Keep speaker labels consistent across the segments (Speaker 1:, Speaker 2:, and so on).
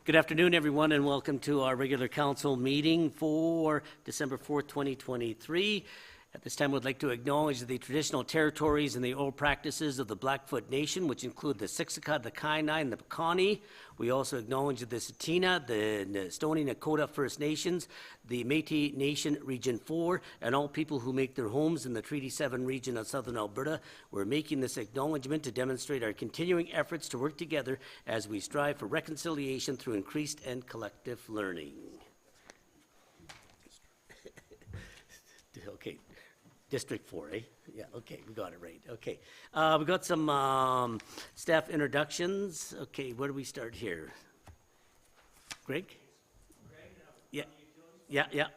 Speaker 1: Good afternoon, everyone, and welcome to our regular council meeting for December 4th, 2023. At this time, we'd like to acknowledge the traditional territories and the oral practices of the Blackfoot Nation, which include the Siksika, the Kainai, and the Piikani. We also acknowledge the Tsuut'ina, the Stoney Nakoda First Nations, the Métis Nation Region 4, and all people who make their homes in the Treaty 7 region of southern Alberta. We're making this acknowledgement to demonstrate our continuing efforts to work together as we strive for reconciliation through increased and collective learning. Okay. District 4, eh? Yeah, okay, we got it right. Okay. We got some staff introductions. Okay, where do we start here? Greg? Yeah. Yeah, yeah.
Speaker 2: I'd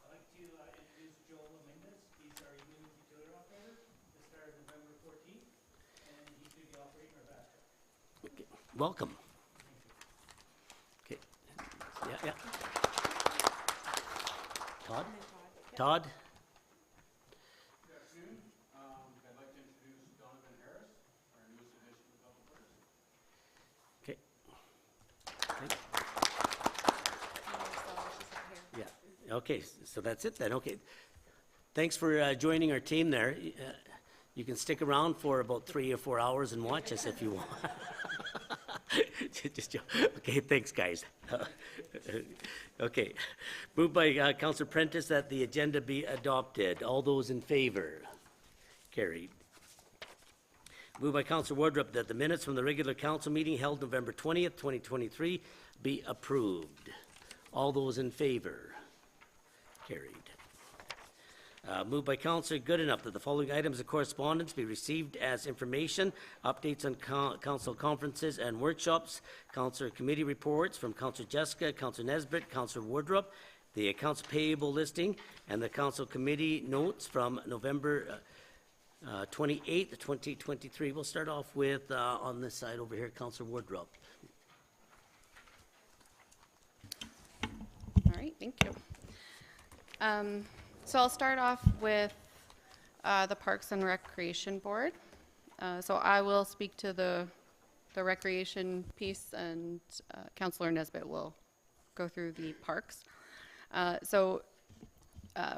Speaker 2: like to introduce Joel Dominguez. He's our new utility operator. This started November 14th, and he's going to be operating our batch truck.
Speaker 1: Okay. Welcome. Okay. Yeah, yeah. Todd? Todd? Okay, so that's it then. Okay, thanks for joining our team there. You can stick around for about 3 or 4 hours and watch us if you want. Okay, thanks, guys. Okay, moved by Councillor Prentice that the agenda be adopted. All those in favor? Carried. Moved by Councillor Wardrop that the minutes from the regular council meeting held November 20th, 2023 be approved. All those in favor? Carried. Moved by Councillor Goodenough that the following items of correspondence be received as information, updates on council conferences and workshops, councillor committee reports from Councillor Jessica, Councillor Nesbitt, Councillor Wardrop, the accounts payable listing, and the council committee notes from November 28th, 2023. We'll start off with, on this side over here, Councillor Wardrop.
Speaker 3: All right, thank you. So I'll start off with the Parks and Recreation Board. So I will speak to the recreation piece, and Councillor Nesbitt will go through the parks.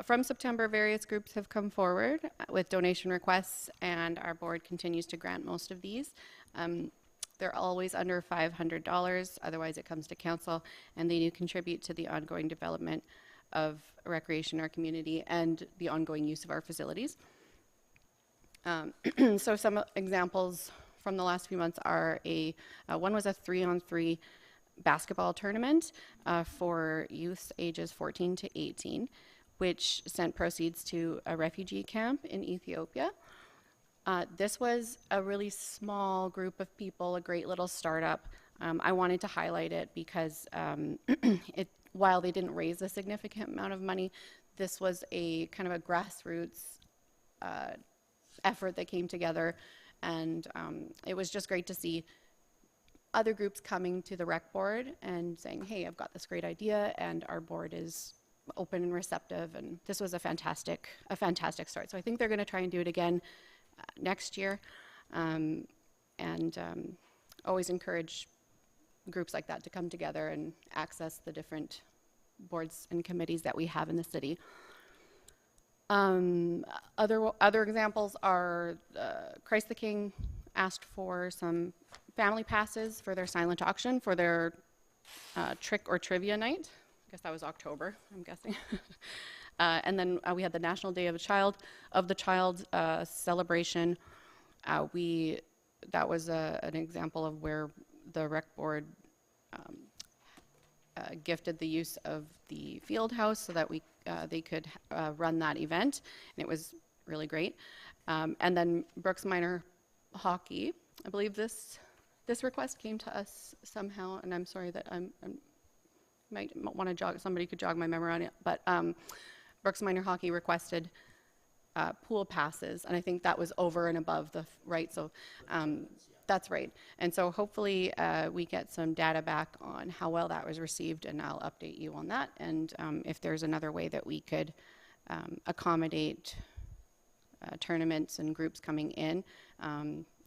Speaker 3: From September, various groups have come forward with donation requests, and our board continues to grant most of these. They're always under $500, otherwise it comes to council, and they do contribute to the ongoing development of recreation in our community and the ongoing use of our facilities. So some examples from the last few months are one was a 3-on-3 basketball tournament for youths ages 14 to 18, which sent proceeds to a refugee camp in Ethiopia. This was a really small group of people, a great little startup. I wanted to highlight it because while they didn't raise a significant amount of money, this was a kind of a grassroots effort that came together, and it was just great to see other groups coming to the rec board and saying, hey, I've got this great idea, and our board is open and receptive, and this was a fantastic start. So I think they're going to try and do it again next year, and always encourage groups like that to come together and access the different boards and committees that we have in the city. Other examples are Christ the King asked for some family passes for their silent auction for their trick or trivia night. I guess that was October, I'm guessing. And then we had the National Day of the Child celebration. That was an example of where the rec board gifted the use of the field house so that they could run that event, and it was really great. And then Brooks Minor Hockey, I believe this request came to us somehow, and I'm sorry that I might want to somebody could jog my memory on it, but Brooks Minor Hockey requested pool passes, and I think that was over and above the right. So that's right. And so hopefully we get some data back on how well that was received, and I'll update you on that. And if there's another way that we could accommodate tournaments and groups coming in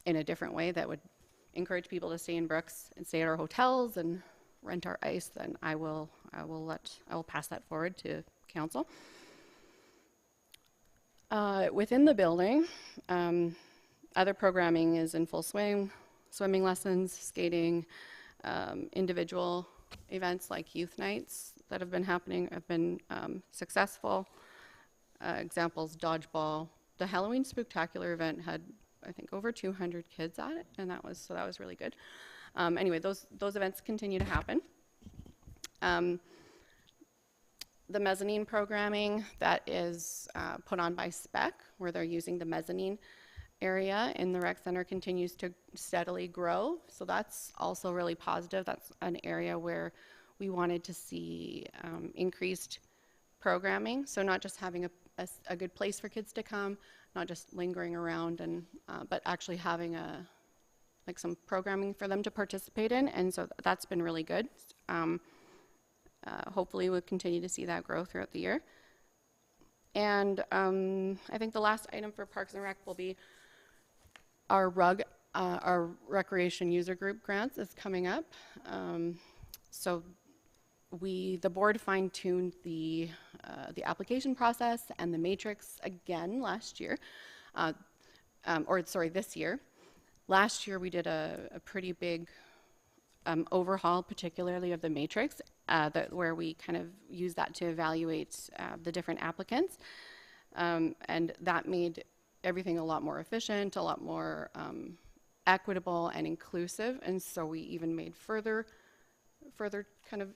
Speaker 3: a different way that would encourage people to stay in Brooks and stay at our hotels and rent our ice, then I will pass that forward to council. Within the building, other programming is in full swing. Swimming lessons, skating, individual events like youth nights that have been happening have been successful. Examples, dodgeball. The Halloween Spooktacular event had, I think, over 200 kids at it, and that was really good. Anyway, those events continue to happen. The mezzanine programming that is put on by SPEC, where they're using the mezzanine area in the rec center, continues to steadily grow. So that's also really positive. That's an area where we wanted to see increased programming. So not just having a good place for kids to come, not just lingering around, and but actually having some programming for them to participate in. And so that's been really good. Hopefully we'll continue to see that grow throughout the year. And I think the last item for Parks and Rec will be our recreation user group grants is coming up. So the board fine-tuned the application process and the matrix again last year, this year. Last year we did a pretty big overhaul, particularly of the matrix, where we kind of used that to evaluate the different applicants, and that made everything a lot more efficient, a lot more equitable and inclusive. And so we even made further kind of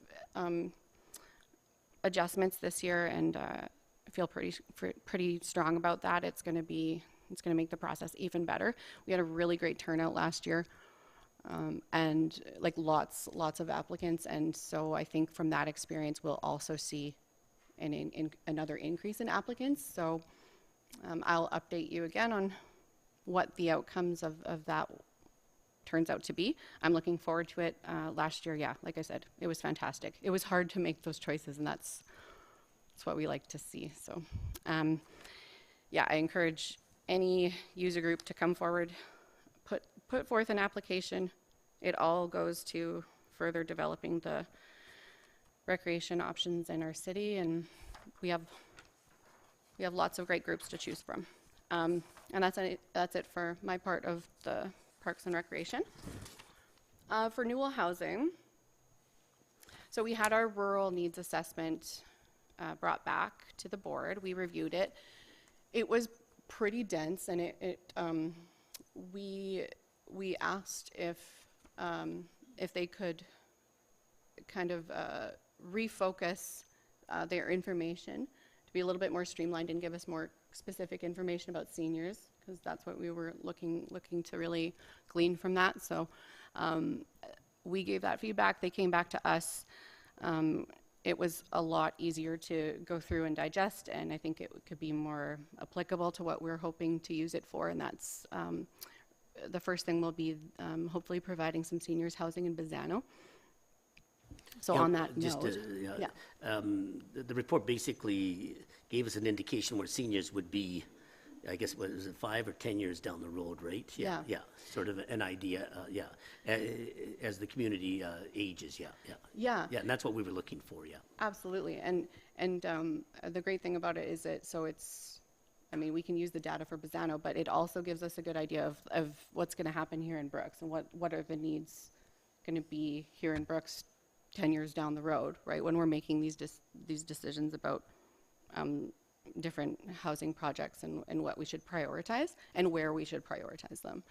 Speaker 3: adjustments this year, and I feel pretty strong about that. It's going to make the process even better. We had a really great turnout last year, and like lots of applicants, and so I think from that experience we'll also see another increase in applicants. So I'll update you again on what the outcomes of that turns out to be. I'm looking forward to it. Last year, yeah, like I said, it was fantastic. It was hard to make those choices, and that's what we like to see. So yeah, I encourage any user group to come forward, put forth an application. It all goes to further developing the recreation options in our city, and we have lots of great groups to choose from. And that's it for my part of the Parks and Recreation. For Newell Housing, so we had our rural needs assessment brought back to the board. We reviewed it. It was pretty dense, and we asked if they could kind of refocus their information to be a little bit more streamlined and give us more specific information about seniors, because that's what we were looking to really glean from that. So we gave that feedback. They came back to us. It was a lot easier to go through and digest, and I think it could be more applicable to what we're hoping to use it for, and that's the first thing will be hopefully providing some seniors housing in Bazzano. So
Speaker 1: Yeah,
Speaker 3: on that
Speaker 1: just
Speaker 3: note,
Speaker 1: the report basically gave us an indication where seniors would be, I guess, what is it, 5 or 10 years down the road, right?
Speaker 3: Yeah.
Speaker 1: Yeah, sort of an idea, as the community ages, yeah.
Speaker 3: Yeah.
Speaker 1: Yeah, and that's what we were looking for, yeah.
Speaker 3: Absolutely. And the great thing about it is that, so it's, I mean, we can use the data for Bazzano, but it also gives us a good idea of what's going to happen here in Brooks, and what are the needs going to be here in Brooks 10 years down the road, right? When we're making these decisions about different housing projects and what we should prioritize and where we should prioritize them.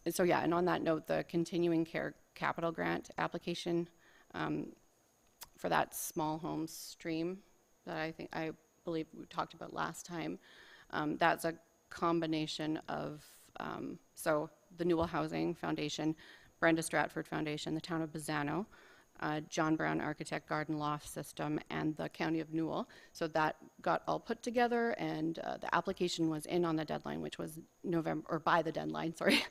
Speaker 3: So yeah, and on that note, the Continuing Care Capital Grant application for that small home stream that I believe we talked about last time, that's a combination of, so the Newell Housing Foundation, Brenda Stratford Foundation, the Town of Bazzano, John Brown Architect Garden Loft System, and the County of Newell. So that got all put together, and the application was in on the deadline, which was by the deadline, sorry,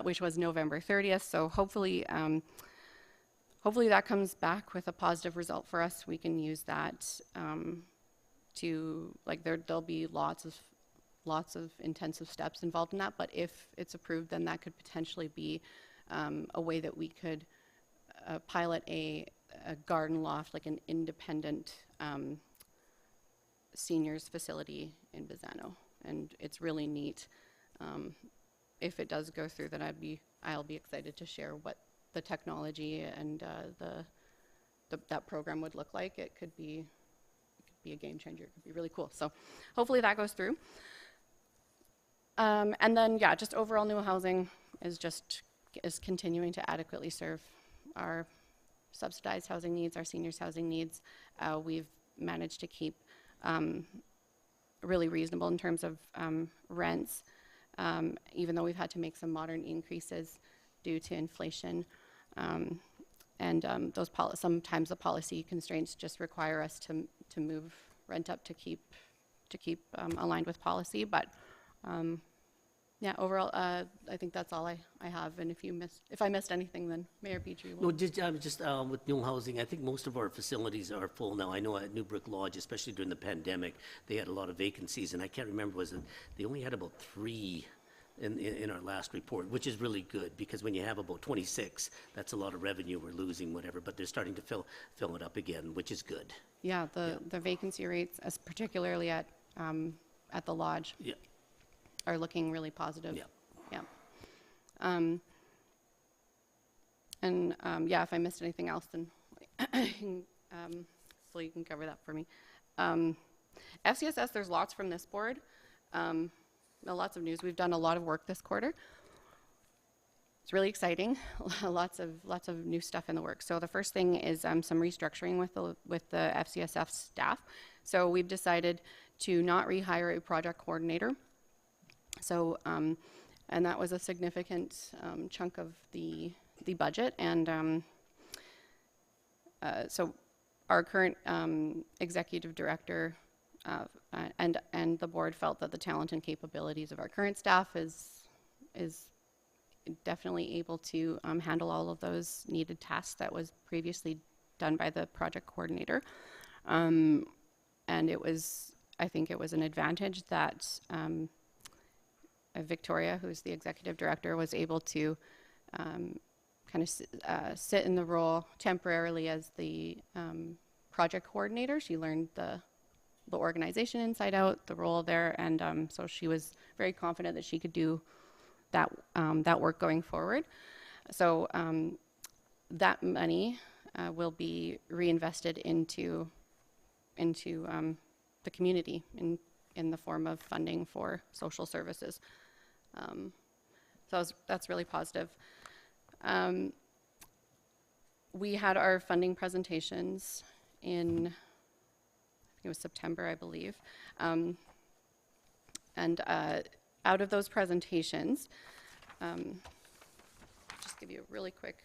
Speaker 3: which was November 30th. So hopefully that comes back with a positive result for us. We can use that to, like, there'll be lots of intensive steps involved in that, but if it's approved, then that could potentially be a way that we could pilot a garden loft, like an independent seniors facility in Bizano, and it's really neat. If it does go through, then I'll be excited to share what the technology and that program would look like. It could be a game changer. It could be really cool. So hopefully that goes through. And then, yeah, just overall new housing is continuing to adequately serve our subsidized housing needs, our seniors housing needs. We've managed to keep really reasonable in terms of rents, even though we've had to make some modern increases due to inflation. Sometimes the policy constraints just require us to move rent up to keep aligned with policy. But yeah, overall, I think that's all I have. And if I missed anything, then Mayor Petrie will.
Speaker 1: No, just with new housing, I think most of our facilities are full now. I know at Newbrook Lodge, especially during the pandemic, they had a lot of vacancies, and I can't remember, they only had about 3 in our last report, which is really good, because when you have about 26, that's a lot of revenue we're losing, whatever, but they're starting to fill it up again, which is good.
Speaker 3: Yeah, the vacancy rates, particularly at the lodge,
Speaker 1: Yeah.
Speaker 3: are looking really positive.
Speaker 1: Yeah.
Speaker 3: Yeah. Yeah, if I missed anything else, then hopefully you can cover that for me. FCSS, there's lots from this board. Lots of news. We've done a lot of work this quarter. It's really exciting. lots of new stuff in the works. So the first thing is some restructuring with the FCSF staff. So we've decided to not rehire a project coordinator. So, and that was a significant chunk of the budget. And so our current executive director and the board felt that the talent and capabilities of our current staff is definitely able to handle all of those needed tasks that was previously done by the project coordinator. And I think it was an advantage that Victoria, who's the executive director, was able to kind of sit in the role temporarily as the project coordinator. She learned the organization inside out, the role there, and so she was very confident that she could do that work going forward. So that money will be reinvested into the community in the form of funding for social services. So that's really positive. We had our funding presentations in, it was September, I believe. And out of those presentations, just give you a really quick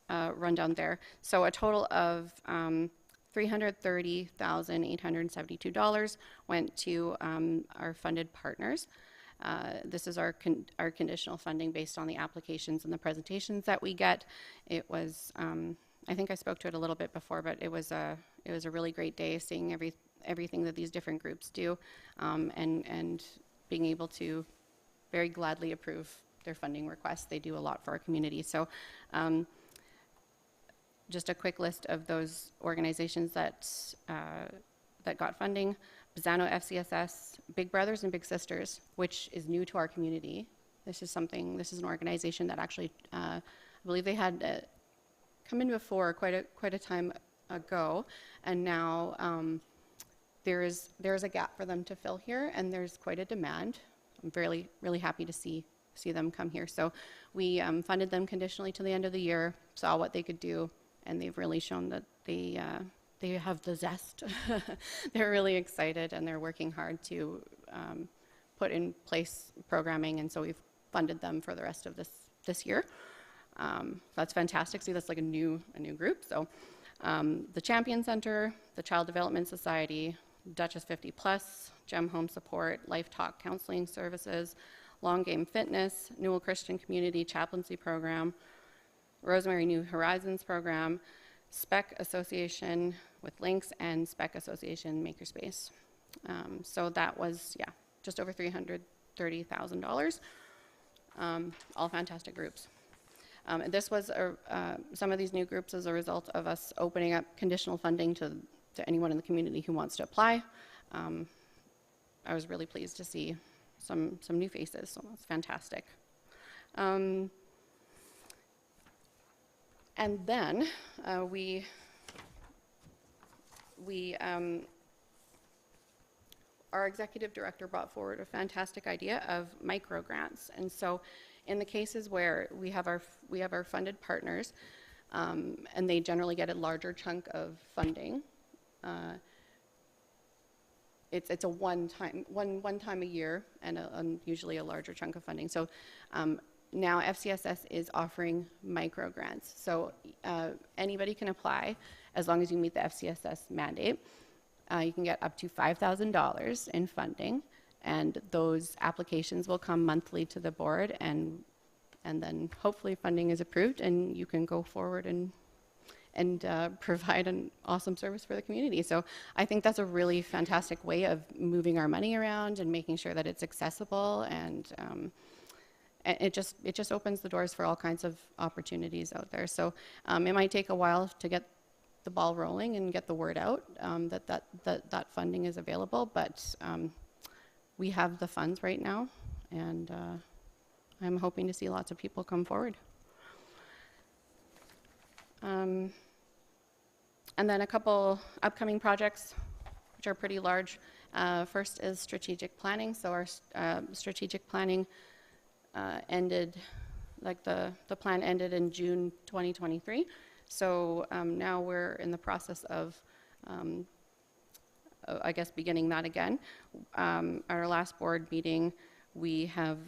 Speaker 3: rundown there. So a total of $330,872 went to our funded partners. This is our conditional funding based on the applications and the presentations that we get. It was, I think I spoke to it a little bit before, but it was a really great day seeing everything that these different groups do, and being able to very gladly approve their funding requests. They do a lot for our community. So just a quick list of those organizations that got funding: Bizano FCSS, Big Brothers and Big Sisters, which is new to our community. This is an organization that actually, I believe they had come in before quite a time ago, and now there is a gap for them to fill here, and there's quite a demand. I'm really happy to see them come here. So we funded them conditionally to the end of the year, saw what they could do, and they've really shown that they have the zest. They're really excited, and they're working hard to put in place programming, and so we've funded them for the rest of this year. That's fantastic. See, that's like a new group. So the Champion Center, the Child Development Society, Duchess 50 Plus, Gem Home Support, Life Talk Counseling Services, Long Game Fitness, Newell Christian Community Chaplaincy Program, Rosemary New Horizons Program, Spec Association with Links, and Spec Association Makerspace. So that was, just over $330,000. All fantastic groups. And this was, some of these new groups as a result of us opening up conditional funding to anyone in the community who wants to apply. I was really pleased to see some new faces, so that's fantastic. And then our executive director brought forward a fantastic idea of micro grants. And so in the cases where we have our funded partners, and they generally get a larger chunk of funding, it's a one time a year and usually a larger chunk of funding. So now FCSS is offering micro grants. So anybody can apply as long as you meet the FCSS mandate. You can get up to $5,000 in funding, and those applications will come monthly to the board, and then hopefully funding is approved and you can go forward and provide an awesome service for the community. So I think that's a really fantastic way of moving our money around and making sure that it's accessible, and it just opens the doors for all kinds of opportunities out there. So it might take a while to get the ball rolling and get the word out that funding is available, but we have the funds right now, and I'm hoping to see lots of people come forward. And then a couple upcoming projects, which are pretty large. First is strategic planning. So our strategic planning ended, like the plan ended in June 2023. So now we're in the process of, I guess, beginning that again. At our last board meeting, we have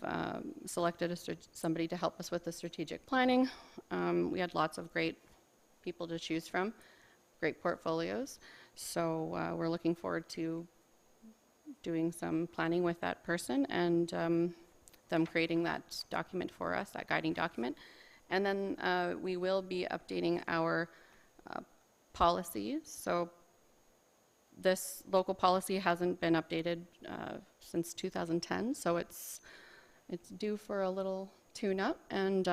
Speaker 3: selected somebody to help us with the strategic planning. We had lots of great people to choose from, great portfolios. So we're looking forward to doing some planning with that person and them creating that document for us, that guiding document. And then we will be updating our policies. So this local policy hasn't been updated since 2010, so it's due for a little tune-up, and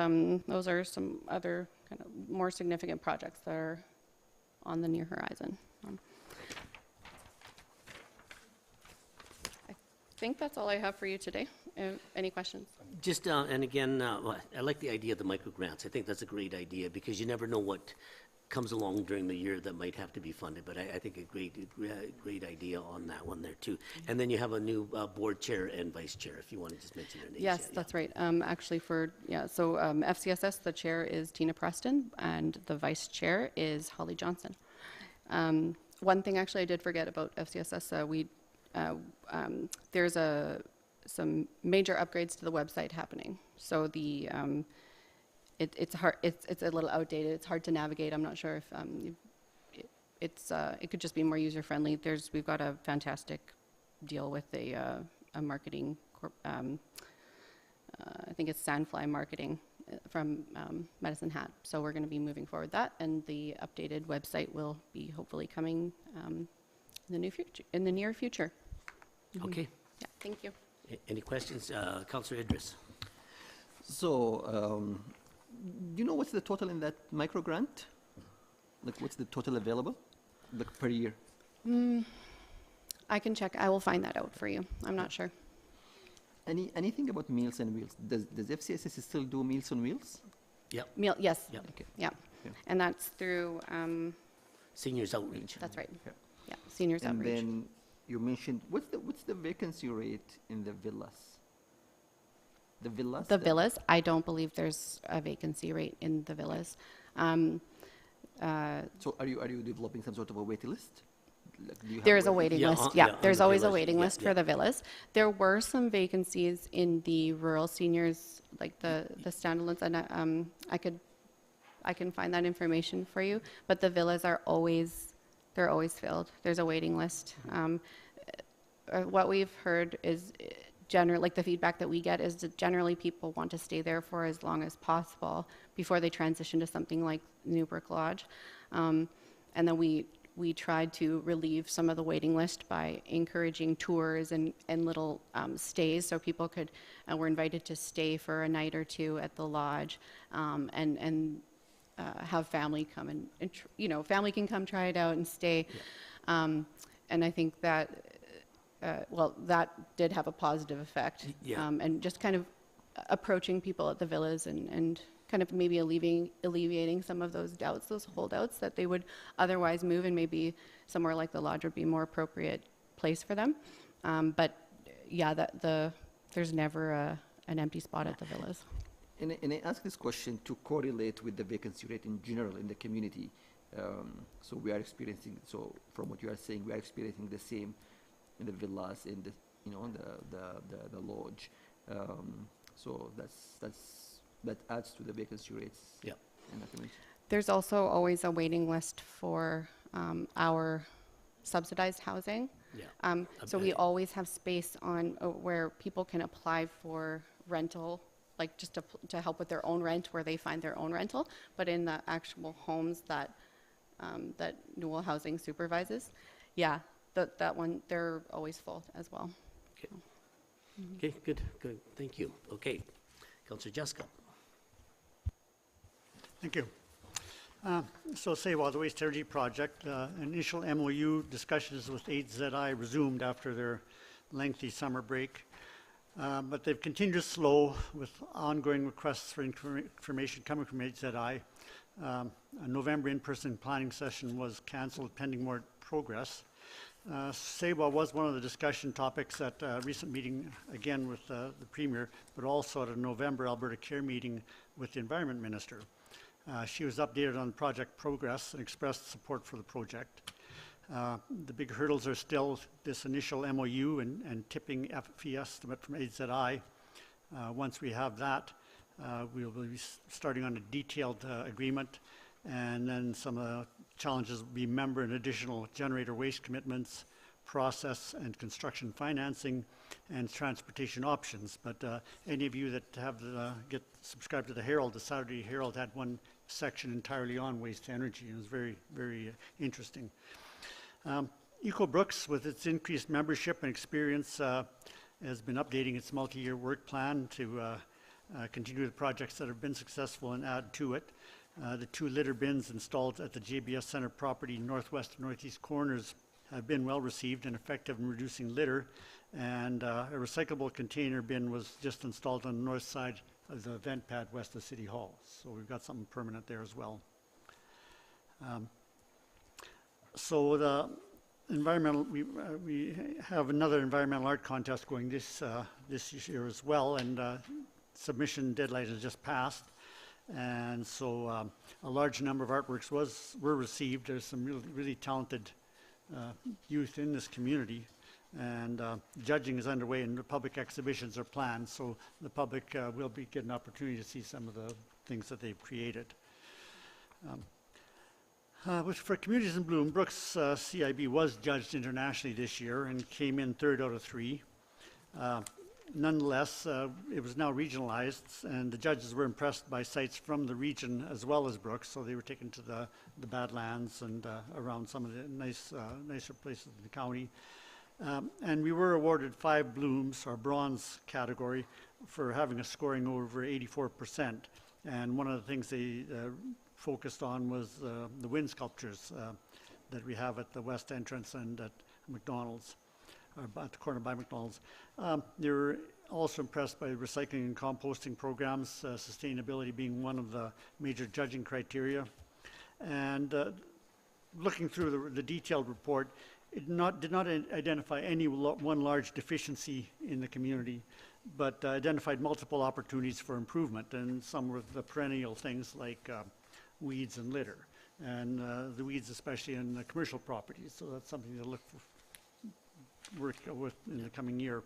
Speaker 3: those are some other kind of more significant projects that are on the near horizon. I think that's all I have for you today. Any questions?
Speaker 1: Just, and again, I like the idea of the micro grants. I think that's a great idea because you never know what comes along during the year that might have to be funded, but I think a great idea on that one there too. And then you have a new board chair and vice chair, if you want to just mention your names.
Speaker 3: Yes, that's right. Actually so FCSS, the chair is Tina Preston, and the vice chair is Holly Johnson. One thing actually I did forget about FCSS, there's some major upgrades to the website happening. So the it's hard. It's a little outdated. It's hard to navigate. I'm not sure if it could just be more user friendly. We've got a fantastic deal with a marketing corp. I think it's Sandfly Marketing from Medicine Hat. So we're going to be moving forward that, and the updated website will be hopefully coming in the near future.
Speaker 1: Okay.
Speaker 3: Yeah. Thank you.
Speaker 1: Any questions? Councillor Idris.
Speaker 4: So, do you know what's the total in that micro grant? Like, what's the total available, like, per year?
Speaker 3: I can check. I will find that out for you. I'm not sure.
Speaker 4: Anything about Meals on Wheels? Does FCSS still do Meals on Wheels?
Speaker 1: Yep.
Speaker 3: Yes.
Speaker 1: Yep.
Speaker 4: Okay.
Speaker 3: Yeah.
Speaker 4: Yeah.
Speaker 3: And that's through.
Speaker 1: Seniors Outreach.
Speaker 3: That's right.
Speaker 4: Okay.
Speaker 3: Yeah. Seniors
Speaker 4: And
Speaker 3: Outreach.
Speaker 4: then you mentioned what's the vacancy rate in the villas? The villas.
Speaker 3: The villas, I don't believe there's a vacancy rate in the villas.
Speaker 4: So are you developing some sort of a waiting list? Like, do you have
Speaker 3: There is a waiting
Speaker 1: Yeah,
Speaker 3: list.
Speaker 1: on-
Speaker 3: Yeah,
Speaker 1: yeah, on
Speaker 3: there's
Speaker 1: the
Speaker 3: always a
Speaker 1: villas.
Speaker 3: waiting
Speaker 1: Yeah,
Speaker 3: list
Speaker 1: yeah.
Speaker 3: for the villas. There were some vacancies in the rural seniors, like the standalones, and I can find that information for you. But the villas they're always filled. There's a waiting list. What we've heard is generally, like the feedback that we get is that generally people want to stay there for as long as possible before they transition to something like Newbrook Lodge. And then we we tried to relieve some of the waiting list by encouraging tours and little stays, so people were invited to stay for a night or two at the lodge, and have family come and family can come try it out and stay. And I think that, that did have a positive effect.
Speaker 1: Yeah.
Speaker 3: And just kind of approaching people at the villas and kind of maybe alleviating some of those doubts, those holdouts, that they would otherwise move, and maybe somewhere like the lodge would be a more appropriate place for them. But yeah, there's never an empty spot at the villas.
Speaker 4: And I ask this question to correlate with the vacancy rate in general in the community. So we are experiencing, so from what you are saying, we are experiencing the same in the villas, in the, the lodge. So that adds to the vacancy rates
Speaker 1: Yeah.
Speaker 4: in the community.
Speaker 3: There's also always a waiting list for our subsidized housing.
Speaker 1: Yeah.
Speaker 3: So we always have space on where people can apply for rental, like just to help with their own rent, where they find their own rental. But in the actual homes that Newell Housing supervises, that one, they're always full as well.
Speaker 1: Okay, good, thank you. Okay, Councillor Juska.
Speaker 5: Thank you. So the Waste Energy Project, initial MOU discussions with HZI resumed after their lengthy summer break, but they've continued slow with ongoing requests for information coming from HZI. A November in-person planning session was cancelled pending more progress. CEWA was one of the discussion topics at a recent meeting, again with the Premier, but also at a November Alberta Care meeting with the Environment Minister. She was updated on project progress and expressed support for the project. The big hurdles are still this initial MOU and tipping fee estimate from HZI. Once we have that, we'll be starting on a detailed agreement, and then some of the challenges will be member and additional generator waste commitments, process and construction financing, and transportation options. But any of you that have get subscribed to the Herald, the Saturday Herald had one section entirely on waste energy, and it was very, very interesting. EcoBrooks, with its increased membership and experience, has been updating its multi-year work plan to continue the projects that have been successful and add to it. The 2 litter bins installed at the JBS Center property northwest and northeast corners have been well received and effective in reducing litter, and a recyclable container bin was just installed on the north side of the vent pad west of City Hall. So we've got something permanent there as well. So the environmental, we have another environmental art contest going this year as well, and submission deadline has just passed. And so a large number of artworks were received. There's some really talented youth in this community, and judging is underway and the public exhibitions are planned, so the public will be getting an opportunity to see some of the things that they've created. For Communities in Bloom, Brooks CIB was judged internationally this year and came in 3rd out of 3. Nonetheless, it was now regionalized, and the judges were impressed by sites from the region as well as Brooks, so they were taken to the Badlands and around some of the nicer places in the county. And we were awarded 5 blooms, our bronze category, for having a scoring over 84%. And one of the things they focused on was the wind sculptures that we have at the west entrance and at McDonald's, or at the corner by McDonald's. They were also impressed by recycling and composting programs, sustainability being one of the major judging criteria. And looking through the detailed report, it did not identify any one large deficiency in the community, but identified multiple opportunities for improvement, and some were the perennial things like weeds and litter, and the weeds especially in the commercial properties. So that's something to look for, work with in the coming year.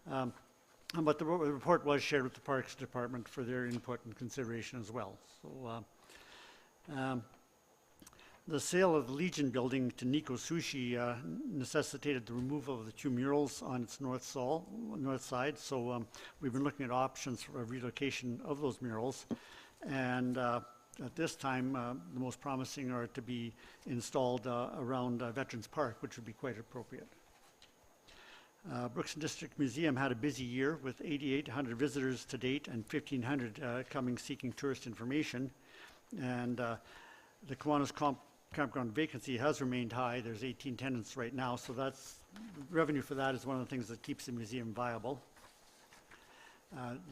Speaker 5: But the report was shared with the Parks Department for their input and consideration as well. So the sale of the Legion building to Nico Sushi necessitated the removal of the 2 murals on its north side. So we've been looking at options for a relocation of those murals. And at this time, the most promising are to be installed around Veterans Park, which would be quite appropriate. Brooks and District Museum had a busy year with 8,800 visitors to date and 1,500 coming seeking tourist information. And the Kiwanis Campground vacancy has remained high. There's 18 tenants right now, so revenue for that is one of the things that keeps the museum viable.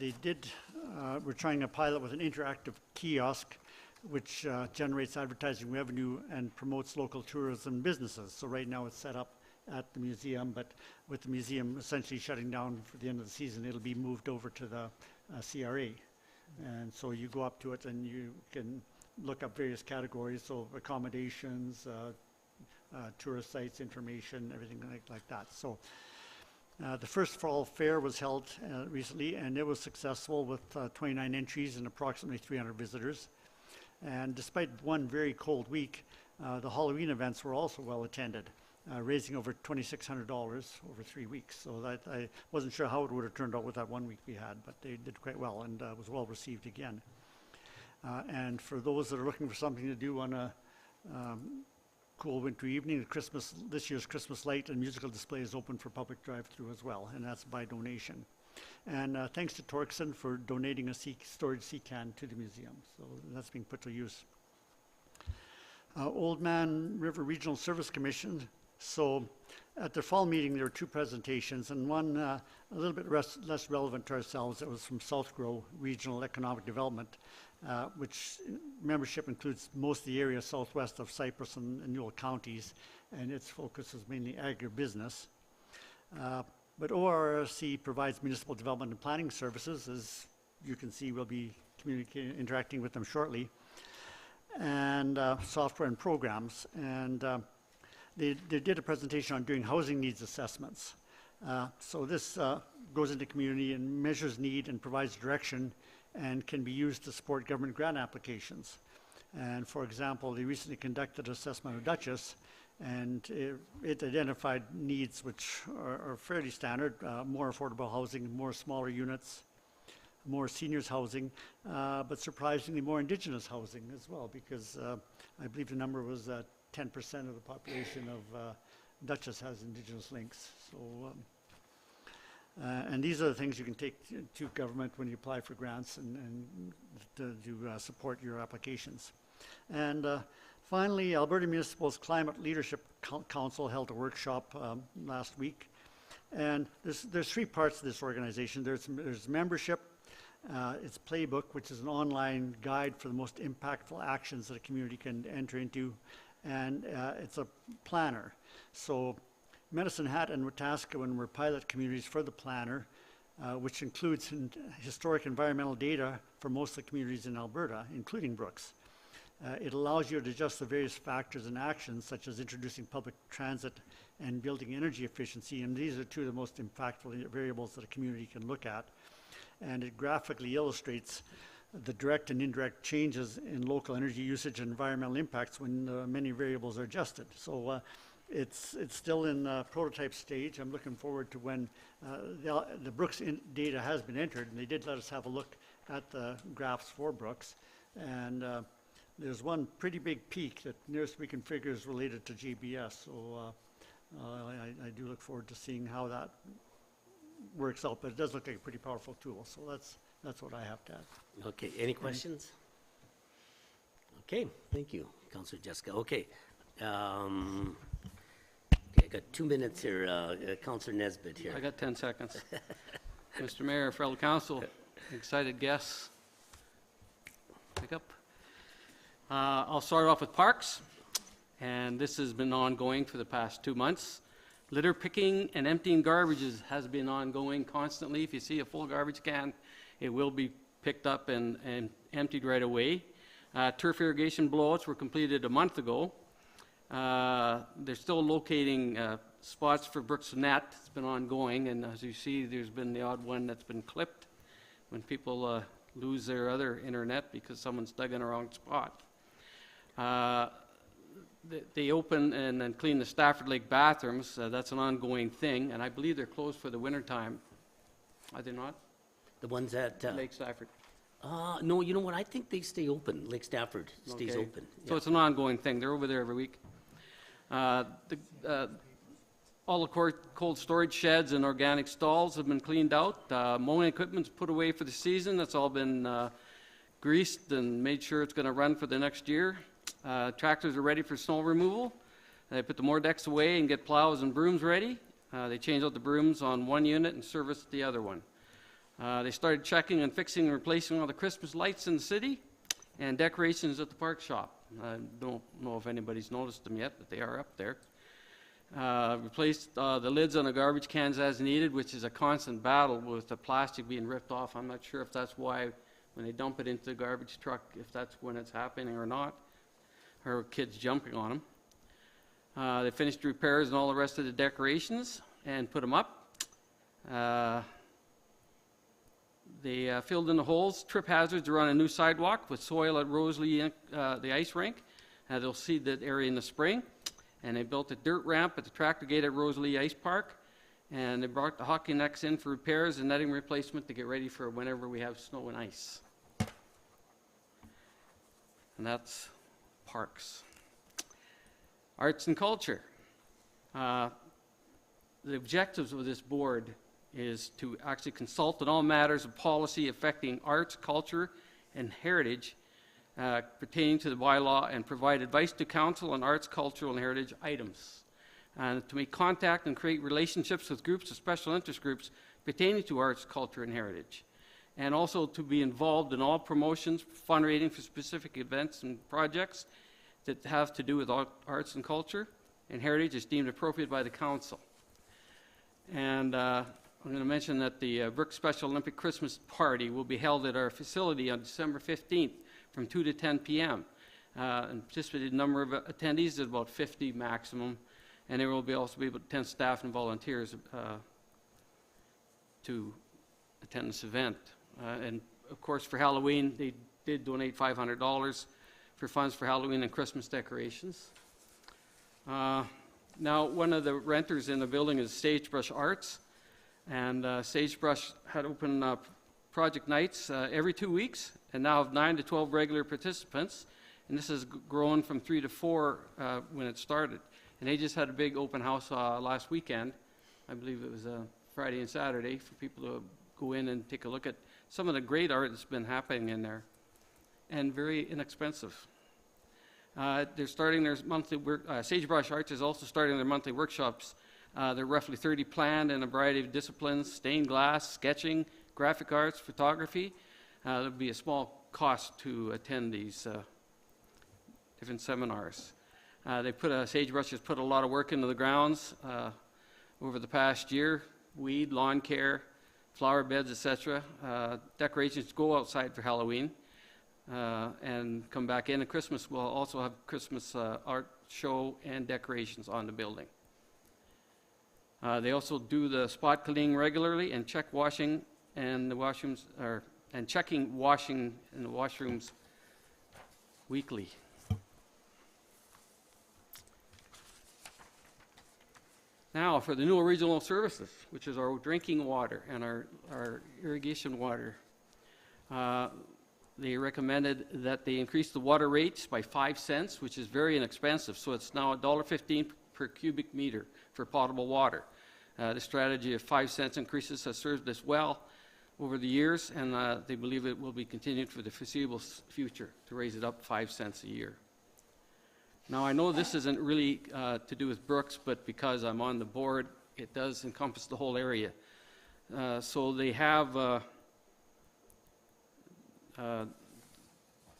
Speaker 5: We're trying a pilot with an interactive kiosk which generates advertising revenue and promotes local tourism businesses. So right now it's set up at the museum, but with the museum essentially shutting down for the end of the season, it'll be moved over to the CRA. And so you go up to it and you can look up various categories, so accommodations, tourist sites, information, everything like that. So the first fall fair was held recently, and it was successful with 29 entries and approximately 300 visitors. And despite one very cold week, the Halloween events were also well attended, raising over $2,600 over 3 weeks. So that I wasn't sure how it would have turned out with that 1 week we had, but they did quite well and was well received again. And for those that are looking for something to do on a cool winter evening, this year's Christmas light and musical display is open for public drive-through as well, and that's by donation. And thanks to Torkson for donating a storage sea can to the museum. So that's being put to use. Old Man River Regional Service Commission. So at their fall meeting, there were 2 presentations, and one a little bit less relevant to ourselves. It was from South Grow Regional Economic Development, which membership includes most of the area southwest of Cypress and Newell counties, and its focus is mainly agribusiness. But ORRC provides municipal development and planning services. As you can see, we'll be interacting with them shortly, and software and programs. And they did a presentation on doing housing needs assessments. So this goes into community and measures need and provides direction and can be used to support government grant applications. And for example, they recently conducted an assessment of Dutchess, and it identified needs which are fairly standard: more affordable housing, more smaller units, more seniors housing, but surprisingly more Indigenous housing as well, because I believe the number was 10% of the population of Dutchess has Indigenous links. So, and these are the things you can take to government when you apply for grants and to support your applications. And finally, Alberta Municipal's Climate Leadership Council held a workshop last week. And there's 3 parts to this organization. There's membership, it's Playbook, which is an online guide for the most impactful actions that a community can enter into, and it's a planner. So Medicine Hat and Wetaskiwin were pilot communities for the planner, which includes historic environmental data for most of the communities in Alberta, including Brooks. It allows you to adjust the various factors and actions, such as introducing public transit and building energy efficiency, and these are 2 of the most impactful variables that a community can look at. And it graphically illustrates the direct and indirect changes in local energy usage and environmental impacts when many variables are adjusted. So it's still in prototype stage. I'm looking forward to when the Brooks data has been entered, and they did let us have a look at the graphs for Brooks. And there's one pretty big peak that nearest we can figure is related to GBS. So I do look forward to seeing how that works out, but it does look like a pretty powerful tool. So that's what I have to add.
Speaker 1: Okay, any questions? Okay, thank you, Councillor Jessica. Okay, I got 2 minutes here, Councillor Nesbitt here.
Speaker 6: I got 10 seconds. Mr. Mayor, fellow council, excited guests. Pick up. I'll start off with parks, and this has been ongoing for the past 2 months. Litter picking and emptying garbages has been ongoing constantly. If you see a full garbage can, it will be picked up and emptied right away. Turf irrigation blowouts were completed a month ago. They're still locating spots for Brooks Net. It's been ongoing, and as you see, there's been the odd one that's been clipped when people lose their other internet because someone's dug in the wrong spot. They open and then clean the Stafford Lake bathrooms. That's an ongoing thing, and I believe they're closed for the winter time. Are they not?
Speaker 1: The ones at,
Speaker 6: Lake Stafford.
Speaker 1: No, you know what, I think they stay open, Lake Stafford stays
Speaker 6: Okay.
Speaker 1: open.
Speaker 6: So
Speaker 1: Yeah.
Speaker 6: it's an ongoing thing. They're over there every week. All the cold storage sheds and organic stalls have been cleaned out. Mowing equipment's put away for the season. That's all been greased and made sure it's going to run for the next year. Tractors are ready for snow removal. They put the Mordex away and get plows and brooms ready. They changed out the brooms on one unit and serviced the other one. They started checking and fixing and replacing all the Christmas lights in the city and decorations at the park shop. I don't know if anybody's noticed them yet, but they are up there. Replaced the lids on the garbage cans as needed, which is a constant battle with the plastic being ripped off. I'm not sure if that's why when they dump it into the garbage truck, if that's when it's happening or not, or kids jumping on them. They finished repairs and all the rest of the decorations and put them up. They filled in the holes. Trip hazards are on a new sidewalk with soil at Rosalie, the ice rink. They'll seed that area in the spring. And they built a dirt ramp at the tractor gate at Rosalie Ice Park. And they brought the hockey nets in for repairs and netting replacement to get ready for whenever we have snow and ice. And that's parks. Arts and culture. The objectives of this board is to actually consult on all matters of policy affecting arts, culture, and heritage pertaining to the bylaw and provide advice to council on arts, cultural, and heritage items. And to make contact and create relationships with groups of special interest groups pertaining to arts, culture, and heritage. And also to be involved in all promotions, fundraising for specific events and projects that have to do with arts and culture and heritage is deemed appropriate by the council. And I'm going to mention that the Brooks Special Olympic Christmas Party will be held at our facility on December 15th from 2 to 10 p.m. Anticipated number of attendees is about 50 maximum, and there will also be about 10 staff and volunteers to attend this event. And of course, for Halloween, they did donate $500 for funds for Halloween and Christmas decorations. Now, one of the renters in the building is Sagebrush Arts, and Sagebrush had open project nights every 2 weeks, and now have 9 to 12 regular participants, and this has grown from 3 to 4 when it started. And they just had a big open house last weekend. I believe it was Friday and Saturday for people to go in and take a look at some of the great art that's been happening in there, and very inexpensive. They're starting their monthly work. Sagebrush Arts is also starting their monthly workshops. There are roughly 30 planned in a variety of disciplines: stained glass, sketching, graphic arts, photography. There'll be a small cost to attend these different seminars. Sagebrush has put a lot of work into the grounds over the past year: weed, lawn care, flower beds, etc. Decorations go outside for Halloween and come back in. And Christmas will also have Christmas art show and decorations on the building. They also do the spot cleaning regularly and check washing and the washrooms, and checking washing in the washrooms weekly. Now for the new regional services, which is our drinking water and our irrigation water. They recommended that they increase the water rates by 5 cents, which is very inexpensive. So it's now $1.15 per cubic meter for potable water. The strategy of 5 cents increases has served us well over the years, and they believe it will be continued for the foreseeable future to raise it up 5 cents a year. Now, I know this isn't really to do with Brooks, but because I'm on the board, it does encompass the whole area. So they have,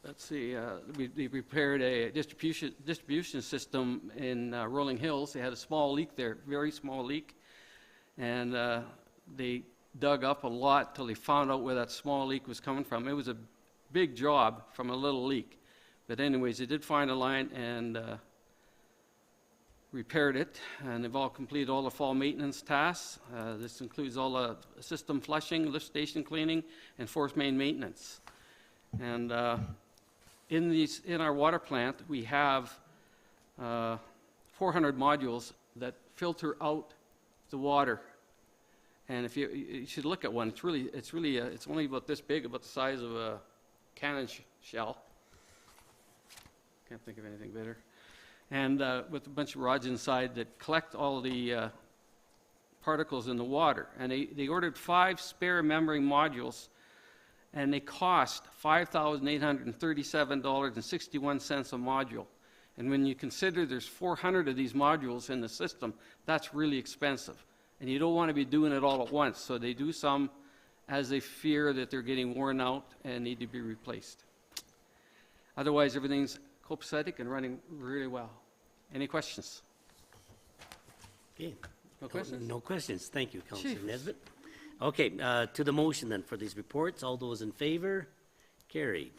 Speaker 6: they prepared a distribution system in Rolling Hills. They had a small leak there, very small leak, and they dug up a lot till they found out where that small leak was coming from. It was a big job from a little leak. But anyways, they did find a line and repaired it, and they've all completed all the fall maintenance tasks. This includes all the system flushing, lift station cleaning, and force main maintenance. And in our water plant, we have 400 modules that filter out the water. And if you should look at one, it's only about this big, about the size of cannon shell. Can't think of anything better. And with a bunch of rods inside that collect all the particles in the water. And they ordered 5 spare memory modules, and they cost $5,837.61 a module. And when you consider there's 400 of these modules in the system, that's really expensive. And you don't want to be doing it all at once, so they do some as they fear that they're getting worn out and need to be replaced. Otherwise, everything's copacetic and running really well. Any questions?
Speaker 1: Okay.
Speaker 6: No questions?
Speaker 1: No questions. Thank you, Councillor
Speaker 6: Chief.
Speaker 1: Nesbitt. Okay, to the motion then for these reports. All those in favor? Carried.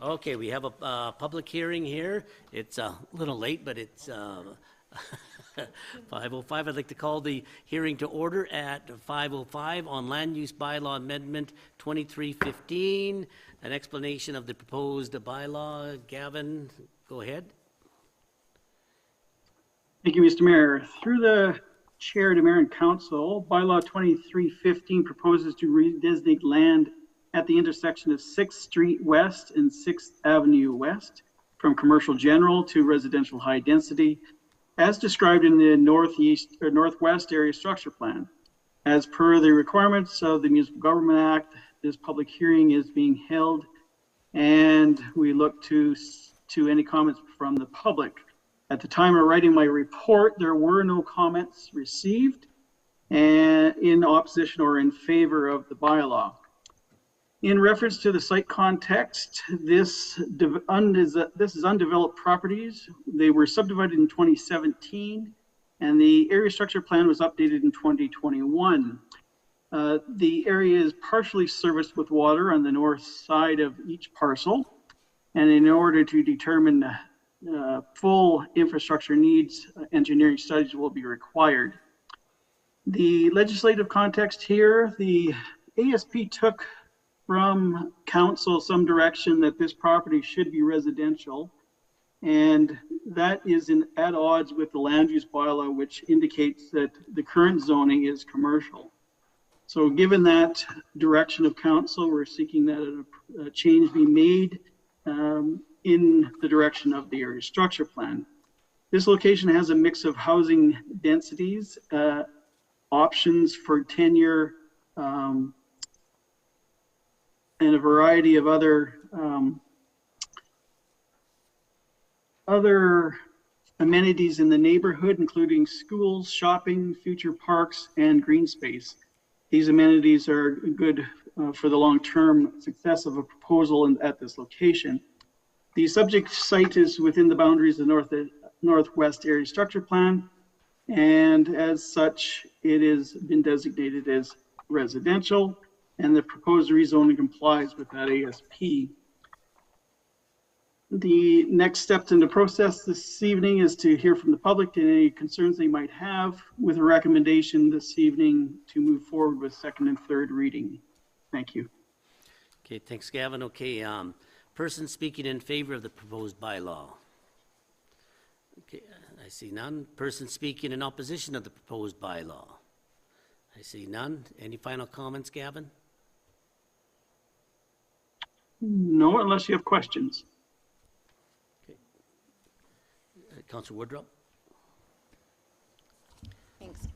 Speaker 1: Okay, we have a public hearing here. It's a little late, but it's 5:05. I'd like to call the hearing to order at 5:05 on Land Use Bylaw Amendment 2315. An explanation of the proposed bylaw. Gavin, go ahead.
Speaker 2: Thank you, Mr. Mayor. Through the chair to Mayor and Council, Bylaw 2315 proposes to redesignate land at the intersection of 6th Street West and 6th Avenue West from commercial general to residential high density, as described in the Northeast or Northwest Area Structure Plan. As per the requirements of the Municipal Government Act, this public hearing is being held, and we look to any comments from the public. At the time of writing my report, there were no comments received and in opposition or in favor of the bylaw. In reference to the site context, this is undeveloped properties. They were subdivided in 2017, and the area structure plan was updated in 2021. The area is partially serviced with water on the north side of each parcel, and in order to determine full infrastructure needs, engineering studies will be required. The legislative context here, the ASP took from council some direction that this property should be residential, and that is at odds with the land use bylaw, which indicates that the current zoning is commercial. So given that direction of council, we're seeking that a change be made in the direction of the area structure plan. This location has a mix of housing densities, options for tenure, and a variety of other amenities in the neighborhood, including schools, shopping, future parks, and green space. These amenities are good for the long-term success of a proposal at this location. The subject site is within the boundaries of the Northwest Area Structure Plan, and as such, it has been designated as residential, and the proposed rezoning complies with that ASP. The next steps in the process this evening is to hear from the public any concerns they might have, with a recommendation this evening to move forward with second and third reading. Thank you.
Speaker 1: Okay, thanks, Gavin. Okay, person speaking in favor of the proposed bylaw. Okay, I see none. Person speaking in opposition of the proposed bylaw. I see none. Any final comments, Gavin?
Speaker 2: No, unless you have questions.
Speaker 1: Councillor Woodruff?
Speaker 3: Thanks.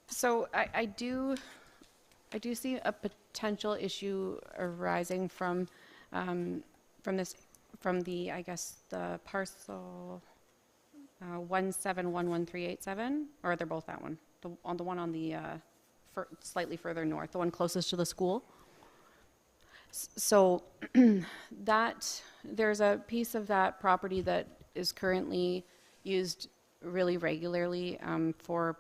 Speaker 3: So I do see a potential issue arising from the I guess the parcel 1711387, or they're both that one. The one on the slightly further north, the one closest to the school. So that there's a piece of that property that is currently used really regularly for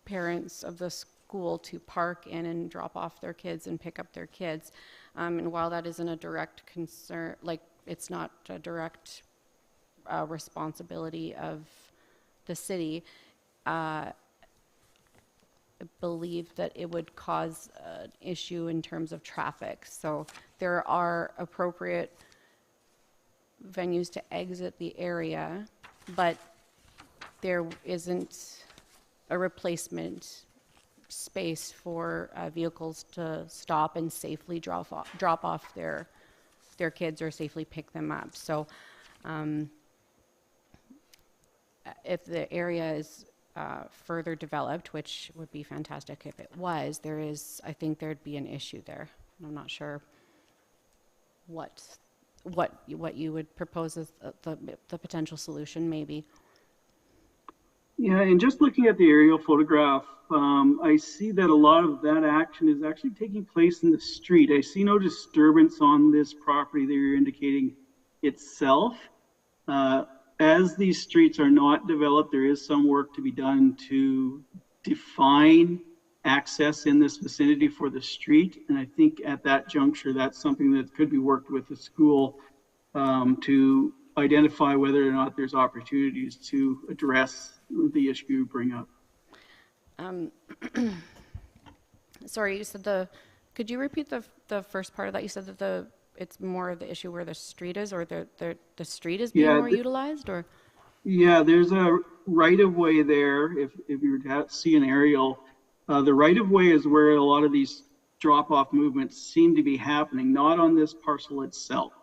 Speaker 3: parents of the school to park in and drop off their kids and pick up their kids. And while that isn't a direct concern, like it's not a direct responsibility of the city, I believe that it would cause an issue in terms of traffic. So there are appropriate venues to exit the area, but there isn't a replacement space for vehicles to stop and safely drop off their kids or safely pick them up. So if the area is further developed, which would be fantastic if it was, I think there'd be an issue there. And I'm not sure what you would propose as the potential solution, maybe.
Speaker 2: Yeah, and just looking at the aerial photograph, I see that a lot of that action is actually taking place in the street. I see no disturbance on this property that you're indicating itself. As these streets are not developed, there is some work to be done to define access in this vicinity for the street. And I think at that juncture, that's something that could be worked with the school to identify whether or not there's opportunities to address the issue you bring up.
Speaker 3: Sorry, you said could you repeat the first part of that? You said that it's more of the issue where the street is, or the street is being more utilized, or?
Speaker 2: Yeah, there's a right-of-way there. If you were to see an aerial, the right-of-way is where a lot of these drop-off movements seem to be happening, not on this parcel itself.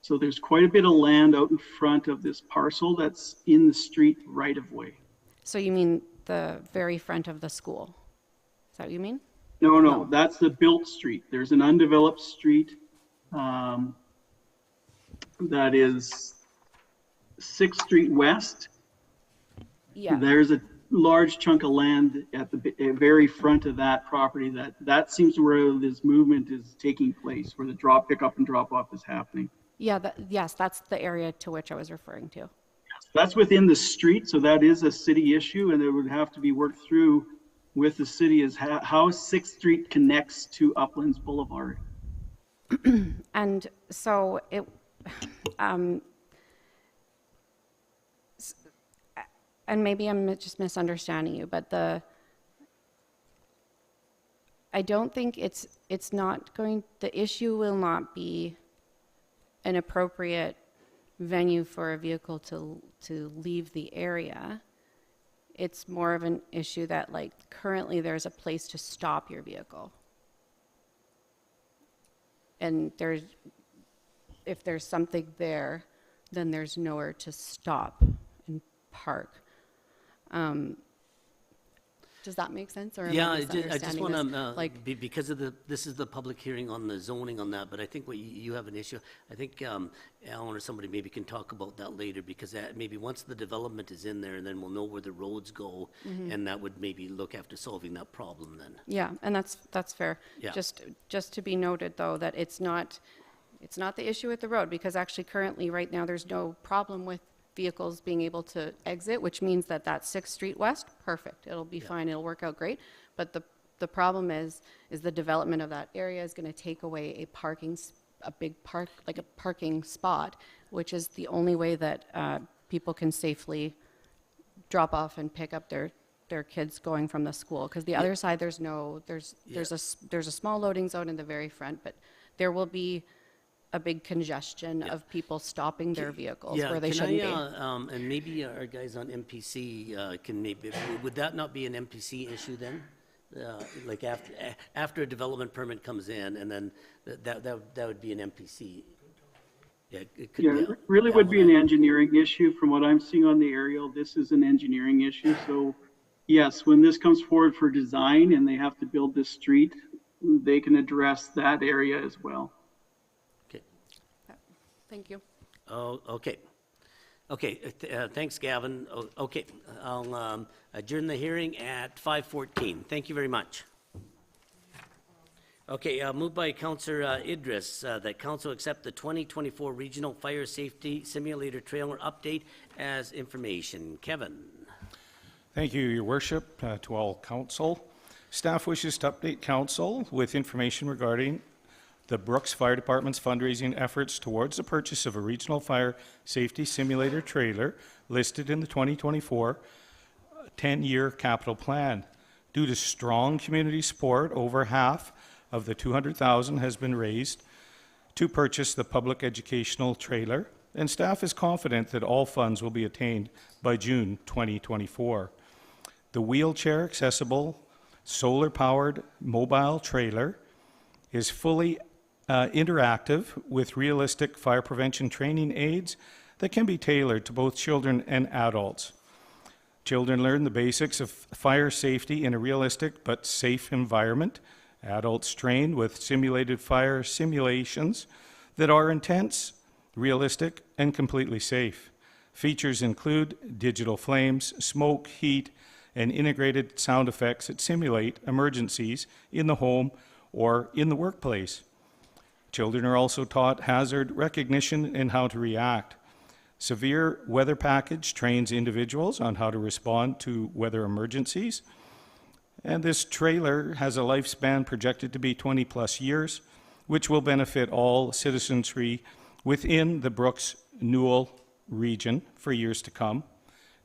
Speaker 2: So there's quite a bit of land out in front of this parcel that's in the street right-of-way.
Speaker 3: So you mean the very front of the school? Is that what you mean?
Speaker 2: No, that's the built street. There's an undeveloped street that is 6th Street West.
Speaker 3: Yeah.
Speaker 2: There's a large chunk of land at the very front of that property that seems to where this movement is taking place, where the pickup and drop off is happening.
Speaker 3: Yeah, yes, that's the area to which I was referring to.
Speaker 2: That's within the street, so that is a city issue, and it would have to be worked through with the city as how 6th Street connects to Uplands Boulevard.
Speaker 3: And so and maybe I'm just misunderstanding you, but I don't think it's not going, the issue will not be an appropriate venue for a vehicle to leave the area. It's more of an issue that, like, currently there's a place to stop your vehicle. And if there's something there, then there's nowhere to stop and park. Does that make sense? Or am
Speaker 1: Yeah,
Speaker 3: I
Speaker 1: I just
Speaker 3: misunderstanding
Speaker 1: want
Speaker 3: this?
Speaker 1: to, because of this is the public hearing on the zoning on that, but I think what you have an issue. I think Alan or somebody maybe can talk about that later, because maybe once the development is in there, and then we'll know where the roads go, and that would maybe look after solving that problem then.
Speaker 3: Yeah, and that's fair.
Speaker 1: Yeah.
Speaker 3: Just to be noted, though, that it's not the issue with the road, because actually currently right now there's no problem with vehicles being able to exit, which means that 6th Street West, perfect. It'll be fine. It'll work out great. But the problem is the development of that area is going to take away a big park, like a parking spot, which is the only way that people can safely drop off and pick up their kids going from the school. Because the other side, there's a small loading zone in the very front, but there will be a big congestion of people stopping their vehicals where they shouldn't be.
Speaker 1: And maybe our guys on MPC can would that not be an MPC issue then? Like after a development permit comes in, and then that would be an MPC. Yeah, it could be.
Speaker 2: It really would be an engineering issue. From what I'm seeing on the aerial, this is an engineering issue. So yes, when this comes forward for design and they have to build this street, they can address that area as well.
Speaker 3: Thank you.
Speaker 1: Oh, okay. Okay, thanks, Gavin. Okay, I'll adjourn the hearing at 5:14. Thank you very much. Okay, moved by Councillor Idris that Council accept the 2024 Regional Fire Safety Simulator Trailer Update as information. Kevin.
Speaker 7: Thank you, Your Worship, to all Council. Staff wishes to update Council with information regarding the Brooks Fire Department's fundraising efforts towards the purchase of a regional fire safety simulator trailer listed in the 2024 10-year capital plan. Due to strong community support, over half of the $200,000 has been raised to purchase the public educational trailer, and staff is confident that all funds will be attained by June 2024. The wheelchair accessible solar-powered mobile trailer is fully interactive with realistic fire prevention training aids that can be tailored to both children and adults. Children learn the basics of fire safety in a realistic but safe environment. Adults train with simulated fire simulations that are intense, realistic, and completely safe. Features include digital flames, smoke, heat, and integrated sound effects that simulate emergencies in the home or in the workplace. Children are also taught hazard recognition and how to react. Severe Weather Package trains individuals on how to respond to weather emergencies. And this trailer has a lifespan projected to be 20-plus years, which will benefit all citizenry within the Brooks-Newell region for years to come.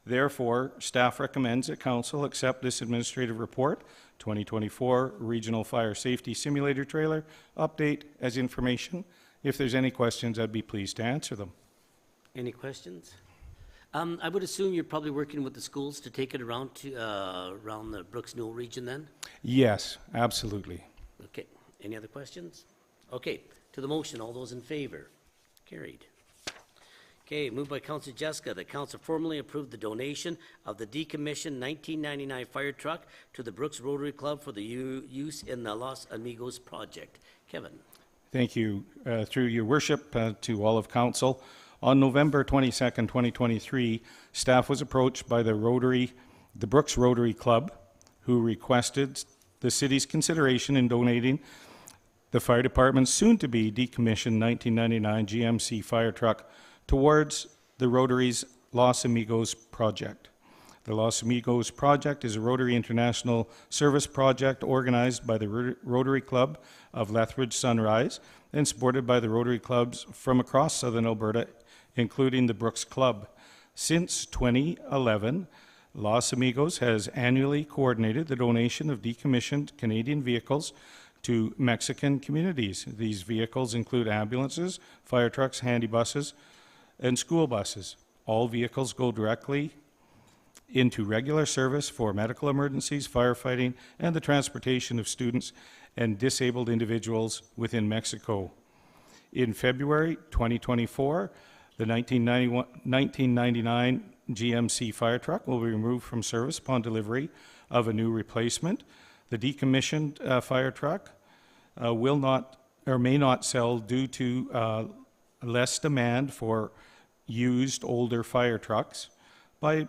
Speaker 7: Therefore, staff recommends that Council accept this administrative report, 2024 Regional Fire Safety Simulator Trailer Update, as information. If there's any questions, I'd be pleased to answer them.
Speaker 1: Any questions? I would assume you're probably working with the schools to take it around to, around the Brooks-Newell region then?
Speaker 7: Yes, absolutely.
Speaker 1: Okay, any other questions? Okay, to the motion, all those in favor? Carried. Okay, moved by Councilor Jessica that Council formally approve the donation of the decommissioned 1999 fire truck to the Brooks Rotary Club for the use in the Los Amigos project. Kevin.
Speaker 7: Thank you. Through your worship to all of Council, on November 22nd, 2023, staff was approached by the Brooks Rotary Club, who requested the city's consideration in donating the fire department's soon-to-be decommissioned 1999 GMC fire truck towards the Rotary's Los Amigos project. The Los Amigos project is a Rotary International service project organized by the Rotary Club of Lethbridge Sunrise and supported by the Rotary clubs from across southern Alberta, including the Brooks Club. Since 2011, Los Amigos has annually coordinated the donation of decommissioned Canadian vehicles to Mexican communities. These vehicles include ambulances, fire trucks, handy buses, and school buses. All vehicles go directly into regular service for medical emergencies, firefighting, and the transportation of students and disabled individuals within Mexico. In February 2024, the 1999 GMC fire truck will be removed from service upon delivery of a new replacement. The decommissioned fire truck will not or may not sell due to less demand for used older fire trucks. By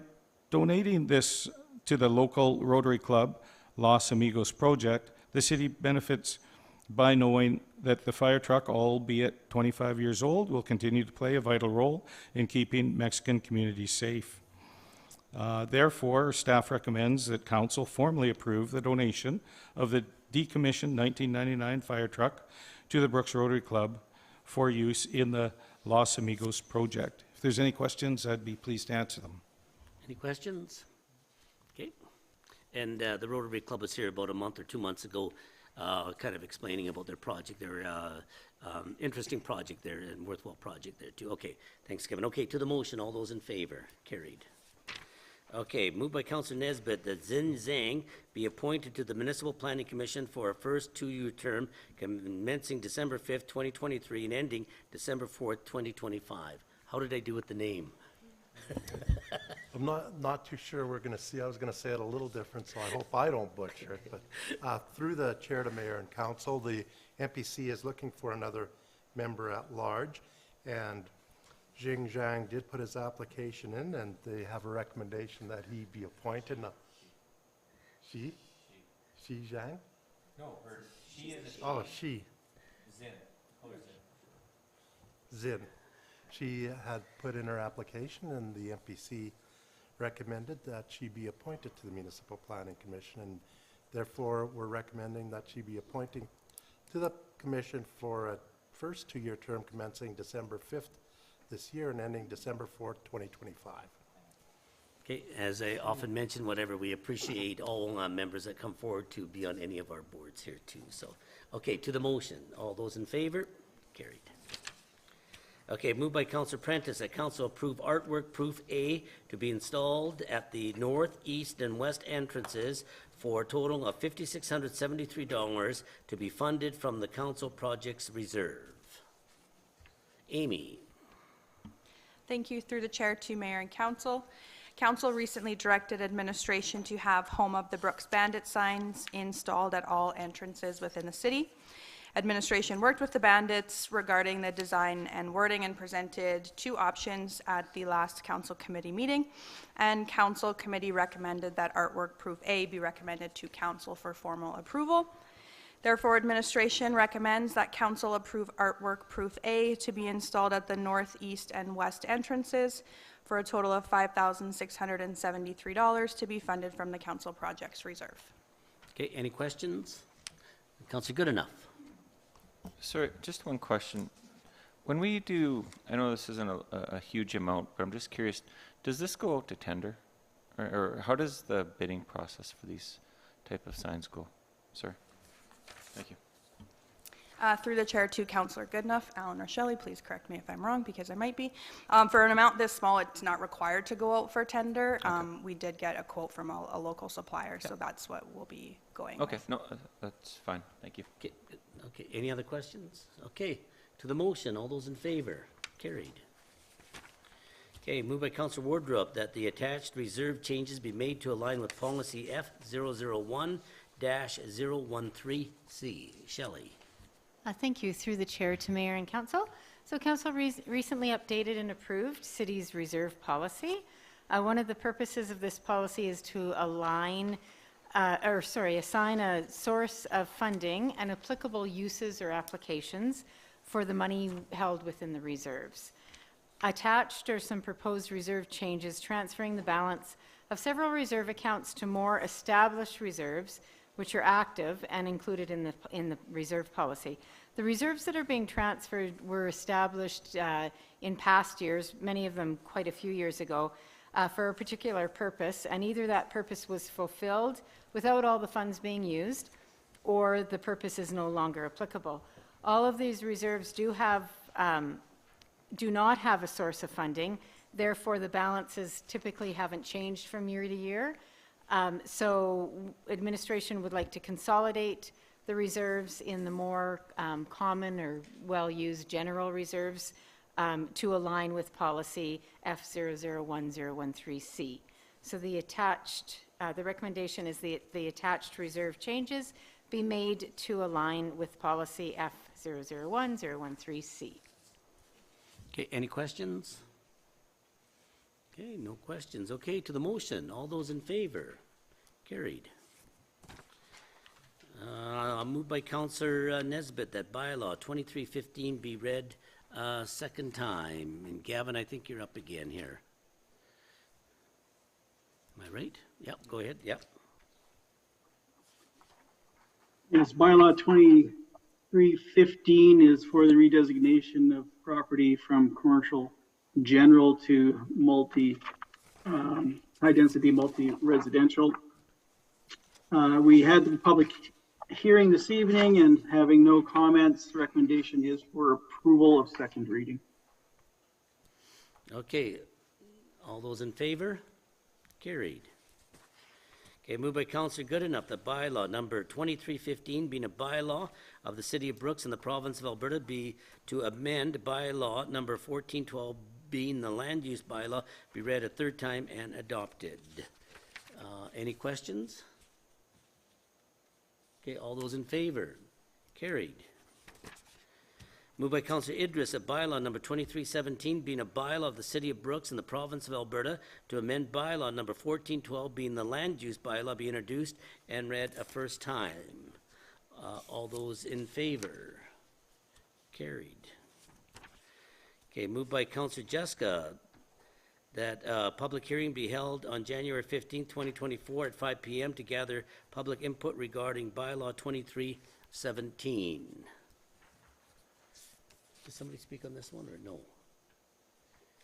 Speaker 7: donating this to the local Rotary Club Los Amigos project, the city benefits by knowing that the fire truck, albeit 25 years old, will continue to play a vital role in keeping Mexican communities safe. Therefore, staff recommends that Council formally approve the donation of the decommissioned 1999 fire truck to the Brooks Rotary Club for use in the Los Amigos project. If there's any questions, I'd be pleased to answer them.
Speaker 1: Any questions? Okay. And the Rotary Club was here about a month or 2 months ago, kind of explaining about their project, their interesting project there and worthwhile project there too. Okay, thanks, Kevin. Okay, to the motion, all those in favor? Carried. Okay, moved by Councilor Nesbitt that Zin Zhang be appointed to the Municipal Planning Commission for a first two-year term commencing December 5th, 2023 and ending December 4th, 2025. How did I do with the name?
Speaker 8: I'm not too sure we're going to see. I was going to say it a little different, so I hope I don't butcher it. But through the chair to mayor and council, the MPC is looking for another member at large, and Jing Zhang did put his application in, and they have a recommendation that he be appointed. Now, she Zhang?
Speaker 9: No, she is a
Speaker 8: Oh, she.
Speaker 9: Zin.
Speaker 8: Zin. She had put in her application, and the MPC recommended that she be appointed to the Municipal Planning Commission, and therefore we're recommending that she be appointing to the commission for a first two-year term commencing December 5th this year and ending December 4th, 2025.
Speaker 1: Okay, as I often mention, whatever, we appreciate all members that come forward to be on any of our boards here too. So, okay, to the motion, all those in favor? Carried. Okay, moved by Councilor Prentice that Council approve artwork proof A to be installed at the north, east, and west entrances for a total of $5,673 to be funded from the council projects reserve. Amy.
Speaker 10: Thank you. Through the chair to mayor and council. Council recently directed administration to have Home of the Brooks Bandit signs installed at all entrances within the city. Administration worked with the Bandits regarding the design and wording and presented two options at the last council committee meeting. And council committee recommended that artwork proof A be recommended to council for formal approval. Therefore, administration recommends that council approve artwork proof A to be installed at the north, east, and west entrances for a total of $5,673 to be funded from the council projects reserve.
Speaker 1: Okay, any questions? Councilor Goodenough.
Speaker 9: Sorry, just one question. When we do, I know this isn't a huge amount, but I'm just curious, does this go out to tender? Or how does the bidding process for these type of signs go? Sorry. Thank you.
Speaker 10: Through the chair to Councillor Goodenough, Alan or Shelley, please correct me if I'm wrong, because I might be. For an amount this small, it's not required to go out for tender. We did get a quote from a local supplier, so that's what we'll be going
Speaker 9: Okay,
Speaker 10: with.
Speaker 9: no, that's fine. Thank you.
Speaker 1: Okay, okay, any other questions? Okay, to the motion, all those in favor? Carried. Okay, moved by Councilor Wardrop that the attached reserve changes be made to align with policy F001-013C. Shelley.
Speaker 11: Thank you. Through the chair to mayor and council. So council recently updated and approved city's reserve policy. One of the purposes of this policy is to assign a source of funding and applicable uses or applications for the money held within the reserves. Attached are some proposed reserve changes transferring the balance of several reserve accounts to more established reserves, which are active and included in the reserve policy. The reserves that are being transferred were established in past years, many of them quite a few years ago, for a particular purpose, and either that purpose was fulfilled without all the funds being used, or the purpose is no longer applicable. All of these reserves do not have a source of funding, therefore the balances typically haven't changed from year to year. So administration would like to consolidate the reserves in the more common or well-used general reserves to align with policy F001013C. So the recommendation is the attached reserve changes be made to align with policy F001013C.
Speaker 1: Okay, any questions? Okay, no questions. Okay, to the motion, all those in favor? Carried. Moved by Councillor Nesbitt that bylaw 2315 be read second time. And Gavin, I think you're up again here. Am I right? Yep, go ahead, yep.
Speaker 2: Yes, bylaw 2315 is for the redesignation of property from commercial general to high-density multi-residential. We had the public hearing this evening, and having no comments, the recommendation is for approval of second reading.
Speaker 1: Okay, all those in favor? Carried. Okay, moved by Councillor Goodenough that bylaw number 2315 being a bylaw of the City of Brooks in the province of Alberta be to amend bylaw number 1412 being the land use bylaw be read a third time and adopted. Any questions? Okay, all those in favor? Carried. Moved by Councillor Idris that bylaw number 2317 being a bylaw of the City of Brooks in the province of Alberta to amend bylaw number 1412 being the land use bylaw be introduced and read a first time. All those in favor? Carried. Okay, moved by Councillor Jessica that public hearing be held on January 15, 2024 at 5 p.m. to gather public input regarding bylaw 2317. Does somebody speak on this one or no?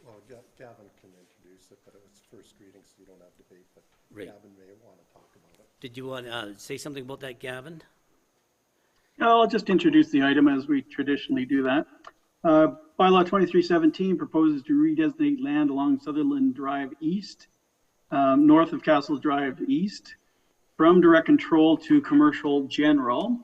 Speaker 8: Well, Gavin can introduce it, but it's first reading, so you don't have debate, but
Speaker 1: Right.
Speaker 8: Gavin may want to talk about it.
Speaker 1: Did you want to say something about that, Gavin?
Speaker 2: I'll just introduce the item as we traditionally do that. Bylaw 2317 proposes to redesignate land along Sutherland Drive East, north of Castle Drive East, from direct control to commercial general,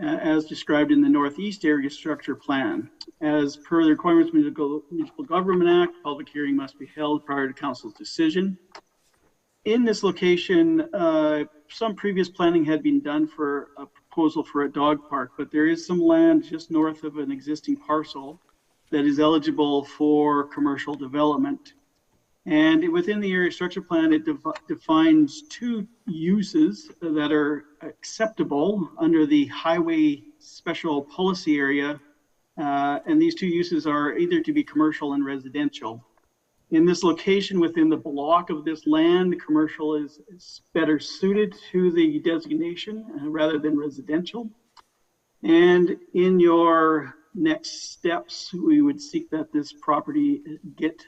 Speaker 2: as described in the Northeast Area Structure Plan. As per the requirements of the Municipal Government Act, public hearing must be held prior to council's decision. In this location, some previous planning had been done for a proposal for a dog park, but there is some land just north of an existing parcel that is eligible for commercial development. And within the area structure plan, it defines two uses that are acceptable under the highway special policy area. And these two uses are either to be commercial and residential. In this location within the block of this land, commercial is better suited to the designation rather than residential. And in your next steps, we would seek that this property get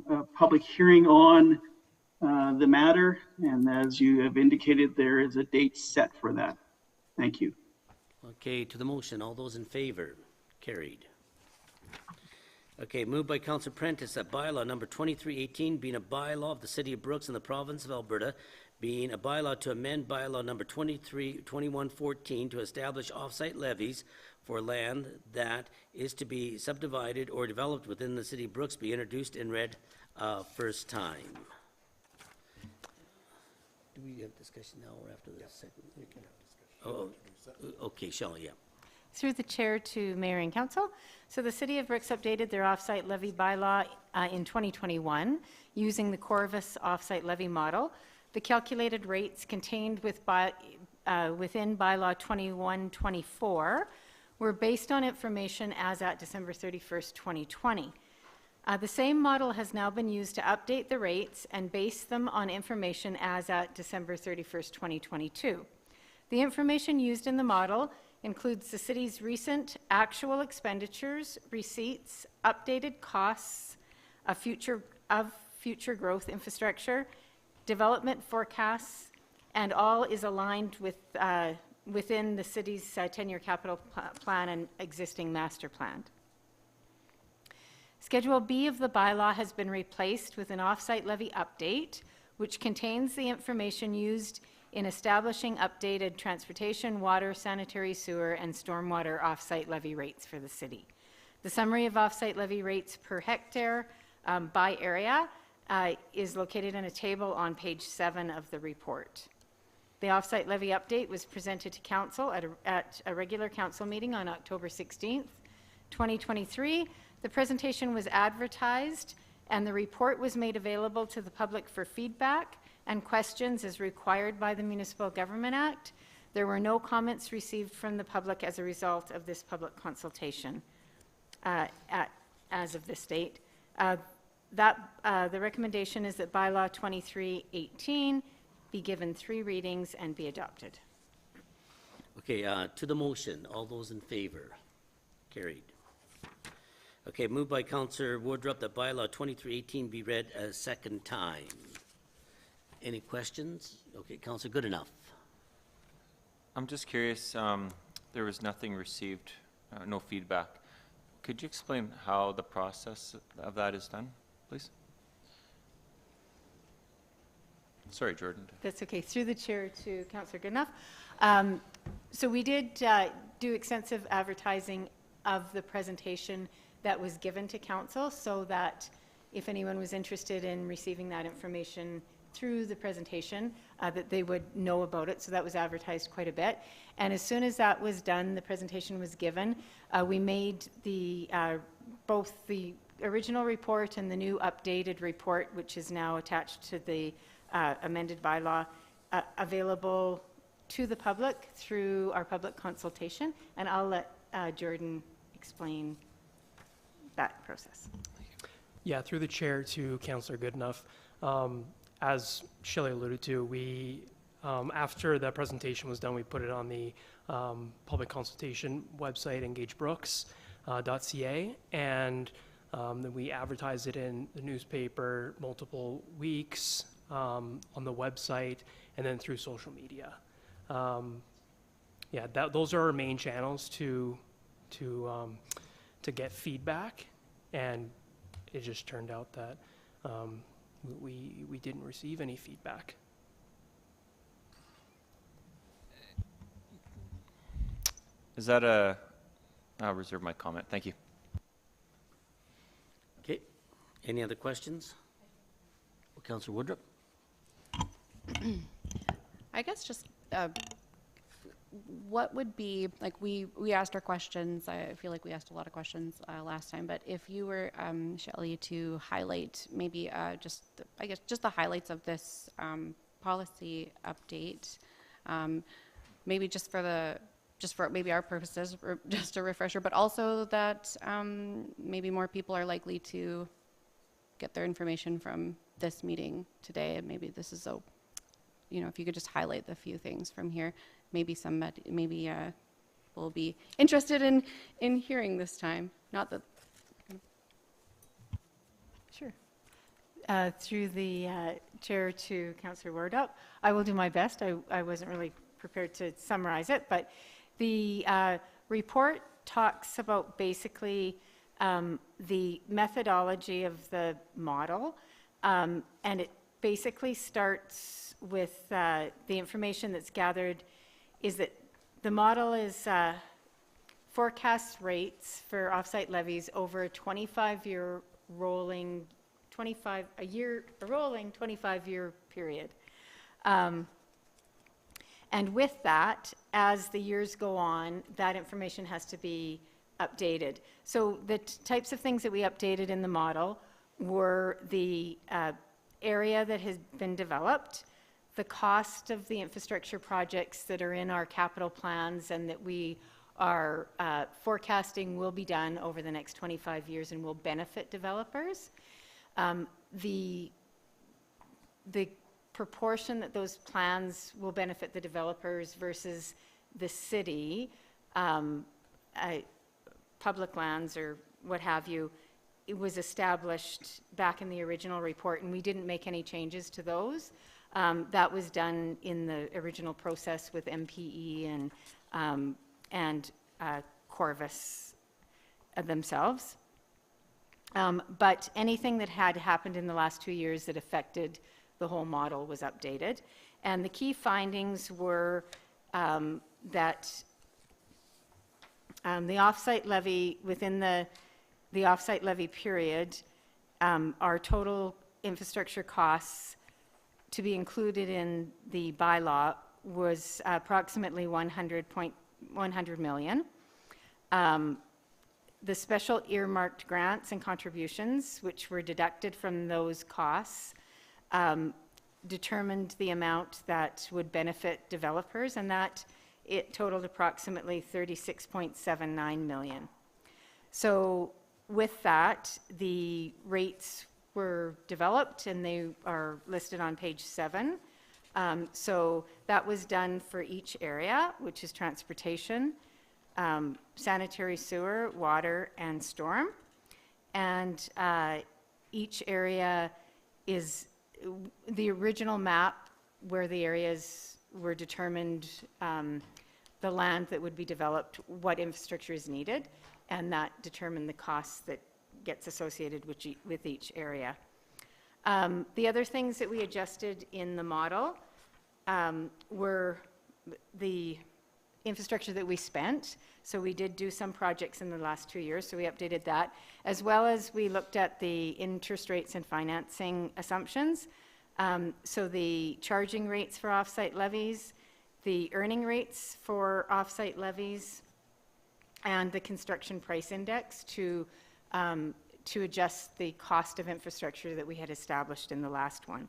Speaker 2: a public hearing on the matter. And as you have indicated, there is a date set for that. Thank you.
Speaker 1: Okay, to the motion, all those in favor? Carried. Okay, moved by Councillor Prentice that bylaw number 2318 being a bylaw of the City of Brooks in the province of Alberta, being a bylaw to amend bylaw number 2114 to establish off-site levies for land that is to be subdivided or developed within the City of Brooks be introduced and read first time. Do we have discussion now or after the second? We can have discussion. Oh, okay, Shelley, yeah.
Speaker 11: Through the chair to mayor and council. So the City of Brooks updated their offsite levy bylaw in 2021 using the Corvus offsite levy model. The calculated rates contained within bylaw 2124 were based on information as at December 31st, 2020. The same model has now been used to update the rates and base them on information as at December 31st, 2022. The information used in the model includes the city's recent actual expenditures, receipts, updated costs of future growth infrastructure, development forecasts, and all is aligned with within the city's 10-year capital plan and existing master plan. Schedule B of the bylaw has been replaced with an offsite levy update, which contains the information used in establishing updated transportation, water, sanitary sewer, and stormwater offsite levy rates for the city. The summary of offsite levy rates per hectare by area is located in a table on page 7 of the report. The offsite levy update was presented to council at a regular council meeting on October 16th, 2023. The presentation was advertised and the report was made available to the public for feedback and questions as required by the Municipal Government Act. There were no comments received from the public as a result of this public consultation as of this date. The recommendation is that bylaw 2318 be given 3 readings and be adopted.
Speaker 1: Okay, to the motion, all those in favor? Carried. Okay, moved by Councillor Woodruff that bylaw 2318 be read a second time. Any questions? Okay, Councillor Goodenough.
Speaker 9: I'm just curious, there was nothing received, no feedback. Could you explain how the process of that is done, please? Sorry, Jordan.
Speaker 11: That's okay. Through the chair to Councillor Goodenough. So we did do extensive advertising of the presentation that was given to council so that if anyone was interested in receiving that information through the presentation, that they would know about it. So that was advertised quite a bit. And as soon as that was done, the presentation was given, we made the both the original report and the new updated report, which is now attached to the amended bylaw, available to the public through our public consultation. And I'll let Jordan explain that process.
Speaker 12: Yeah, through the chair to Councillor Goodenough. As Shelley alluded to, we, after the presentation was done, we put it on the public consultation website, engagebrooks.ca, and then we advertised it in the newspaper multiple weeks, on the website, and then through social media. Yeah, those are our main channels to get feedback, and it just turned out that we didn't receive any feedback.
Speaker 9: Is that a, I'll reserve my comment. Thank you.
Speaker 1: Okay. Any other questions? Councillor Woodruff?
Speaker 3: I guess just what would be, like, we asked our questions. I feel like we asked a lot of questions last time, but if you were, Shelley, to highlight maybe just, I guess, just the highlights of this policy update, maybe just for maybe our purposes, or just a refresher, but also that maybe more people are likely to get their information from this meeting today, and maybe this is if you could just highlight the few things from here, maybe we'll be interested in hearing this time. Not that.
Speaker 11: Sure. Through the chair to Councillor Wardup, I will do my best. I wasn't really prepared to summarize it, but the report talks about basically the methodology of the model, and it basically starts with the information that's gathered is that the model is forecast rates for offsite levies over a 25-year rolling 25-year period. And with that, as the years go on, that information has to be updated. So the types of things that we updated in the model were the area that has been developed, the cost of the infrastructure projects that are in our capital plans and that we are forecasting will be done over the next 25 years and will benefit developers. The proportion that those plans will benefit the developers versus the city, public lands or what have you, it was established back in the original report, and we didn't make any changes to those. That was done in the original process with MPE and Corvus themselves. But anything that had happened in the last 2 years that affected the whole model was updated. And the key findings were that the offsite levy, within the offsite levy period, our total infrastructure costs to be included in the bylaw was approximately 100 million. The special earmarked grants and contributions, which were deducted from those costs, determined the amount that would benefit developers, and that it totaled approximately 36.79 million. So with that, the rates were developed and they are listed on page 7. So that was done for each area, which is transportation, sanitary sewer, water, and storm. And each area is the original map where the areas were determined, the land that would be developed, what infrastructure is needed, and that determined the costs that gets associated with each area. The other things that we adjusted in the model were the infrastructure that we spent. So we did do some projects in the last 2 years, so we updated that, as well as we looked at the interest rates and financing assumptions. So the charging rates for offsite levies, the earning rates for offsite levies, and the construction price index to adjust the cost of infrastructure that we had established in the last one.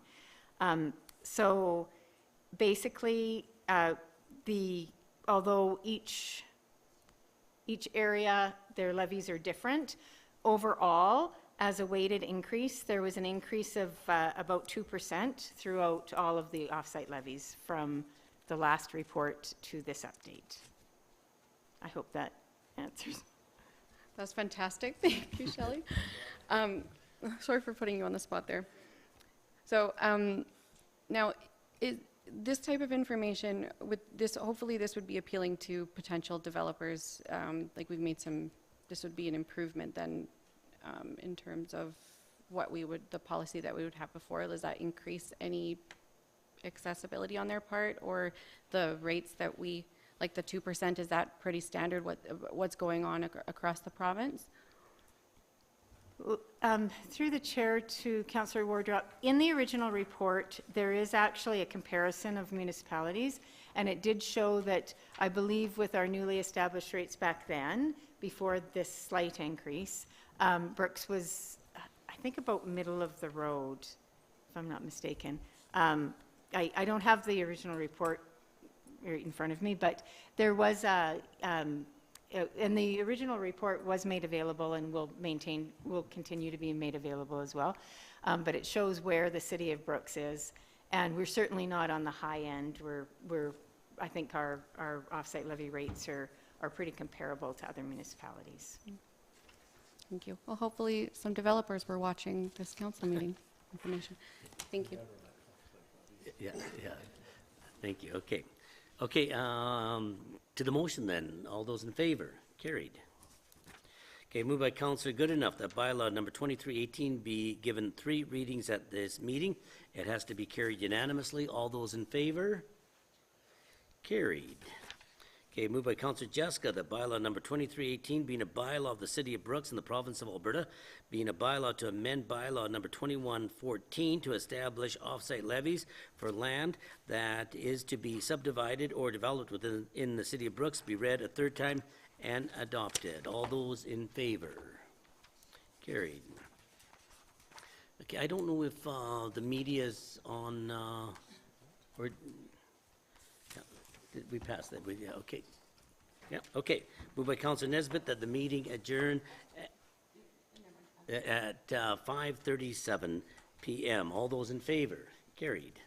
Speaker 11: So basically, although each area, their levies are different, overall, as a weighted increase, there was an increase of about 2% throughout all of the offsite levies from the last report to this update. I hope that answers.
Speaker 3: That's fantastic. Thank you, Shelley. Sorry for putting you on the spot there. So now, this type of information, with this, hopefully this would be appealing to potential developers. Like we've made this would be an improvement then in terms of the policy that we would have before. Does that increase any accessibility on their part, or the rates that like the 2%, is that pretty standard, what's going on across the province?
Speaker 11: Through the chair to Councillor Wardrop, in the original report, there is actually a comparison of municipalities, and it did show that, I believe with our newly established rates back then, before this slight increase, Brooks was, I think, about middle of the road, if I'm not mistaken. I don't have the original report in front of me, but there was a, and the original report was made available and will continue to be made available as well. But it shows where the city of Brooks is, and we're certainly not on the high end. I think our offsite levy rates are pretty comparable to other municipalities.
Speaker 3: Thank you. Well, hopefully some developers were watching this council meeting information. Thank you.
Speaker 1: Yeah, thank you, okay. Okay, to the motion then, all those in favor, carried. Okay, moved by Councillor Goodenough that bylaw number 2318 be given 3 readings at this meeting. It has to be carried unanimously. All those in favor, carried. Okay, moved by Councillor Jessica that bylaw number 2318 being a bylaw of the City of Brooks in the province of Alberta, being a bylaw to amend bylaw number 2114 to establish offsite levies for land that is to be subdivided or developed within the City of Brooks, be read a 3rd time and adopted. All those in favor? Carried. Okay, I don't know if the media's on, or... Did we pass that? Yeah, okay. Yeah, okay. Moved by Councillor Nesbitt that the meeting adjourn at 5:37 p.m. All those in favor? Carried.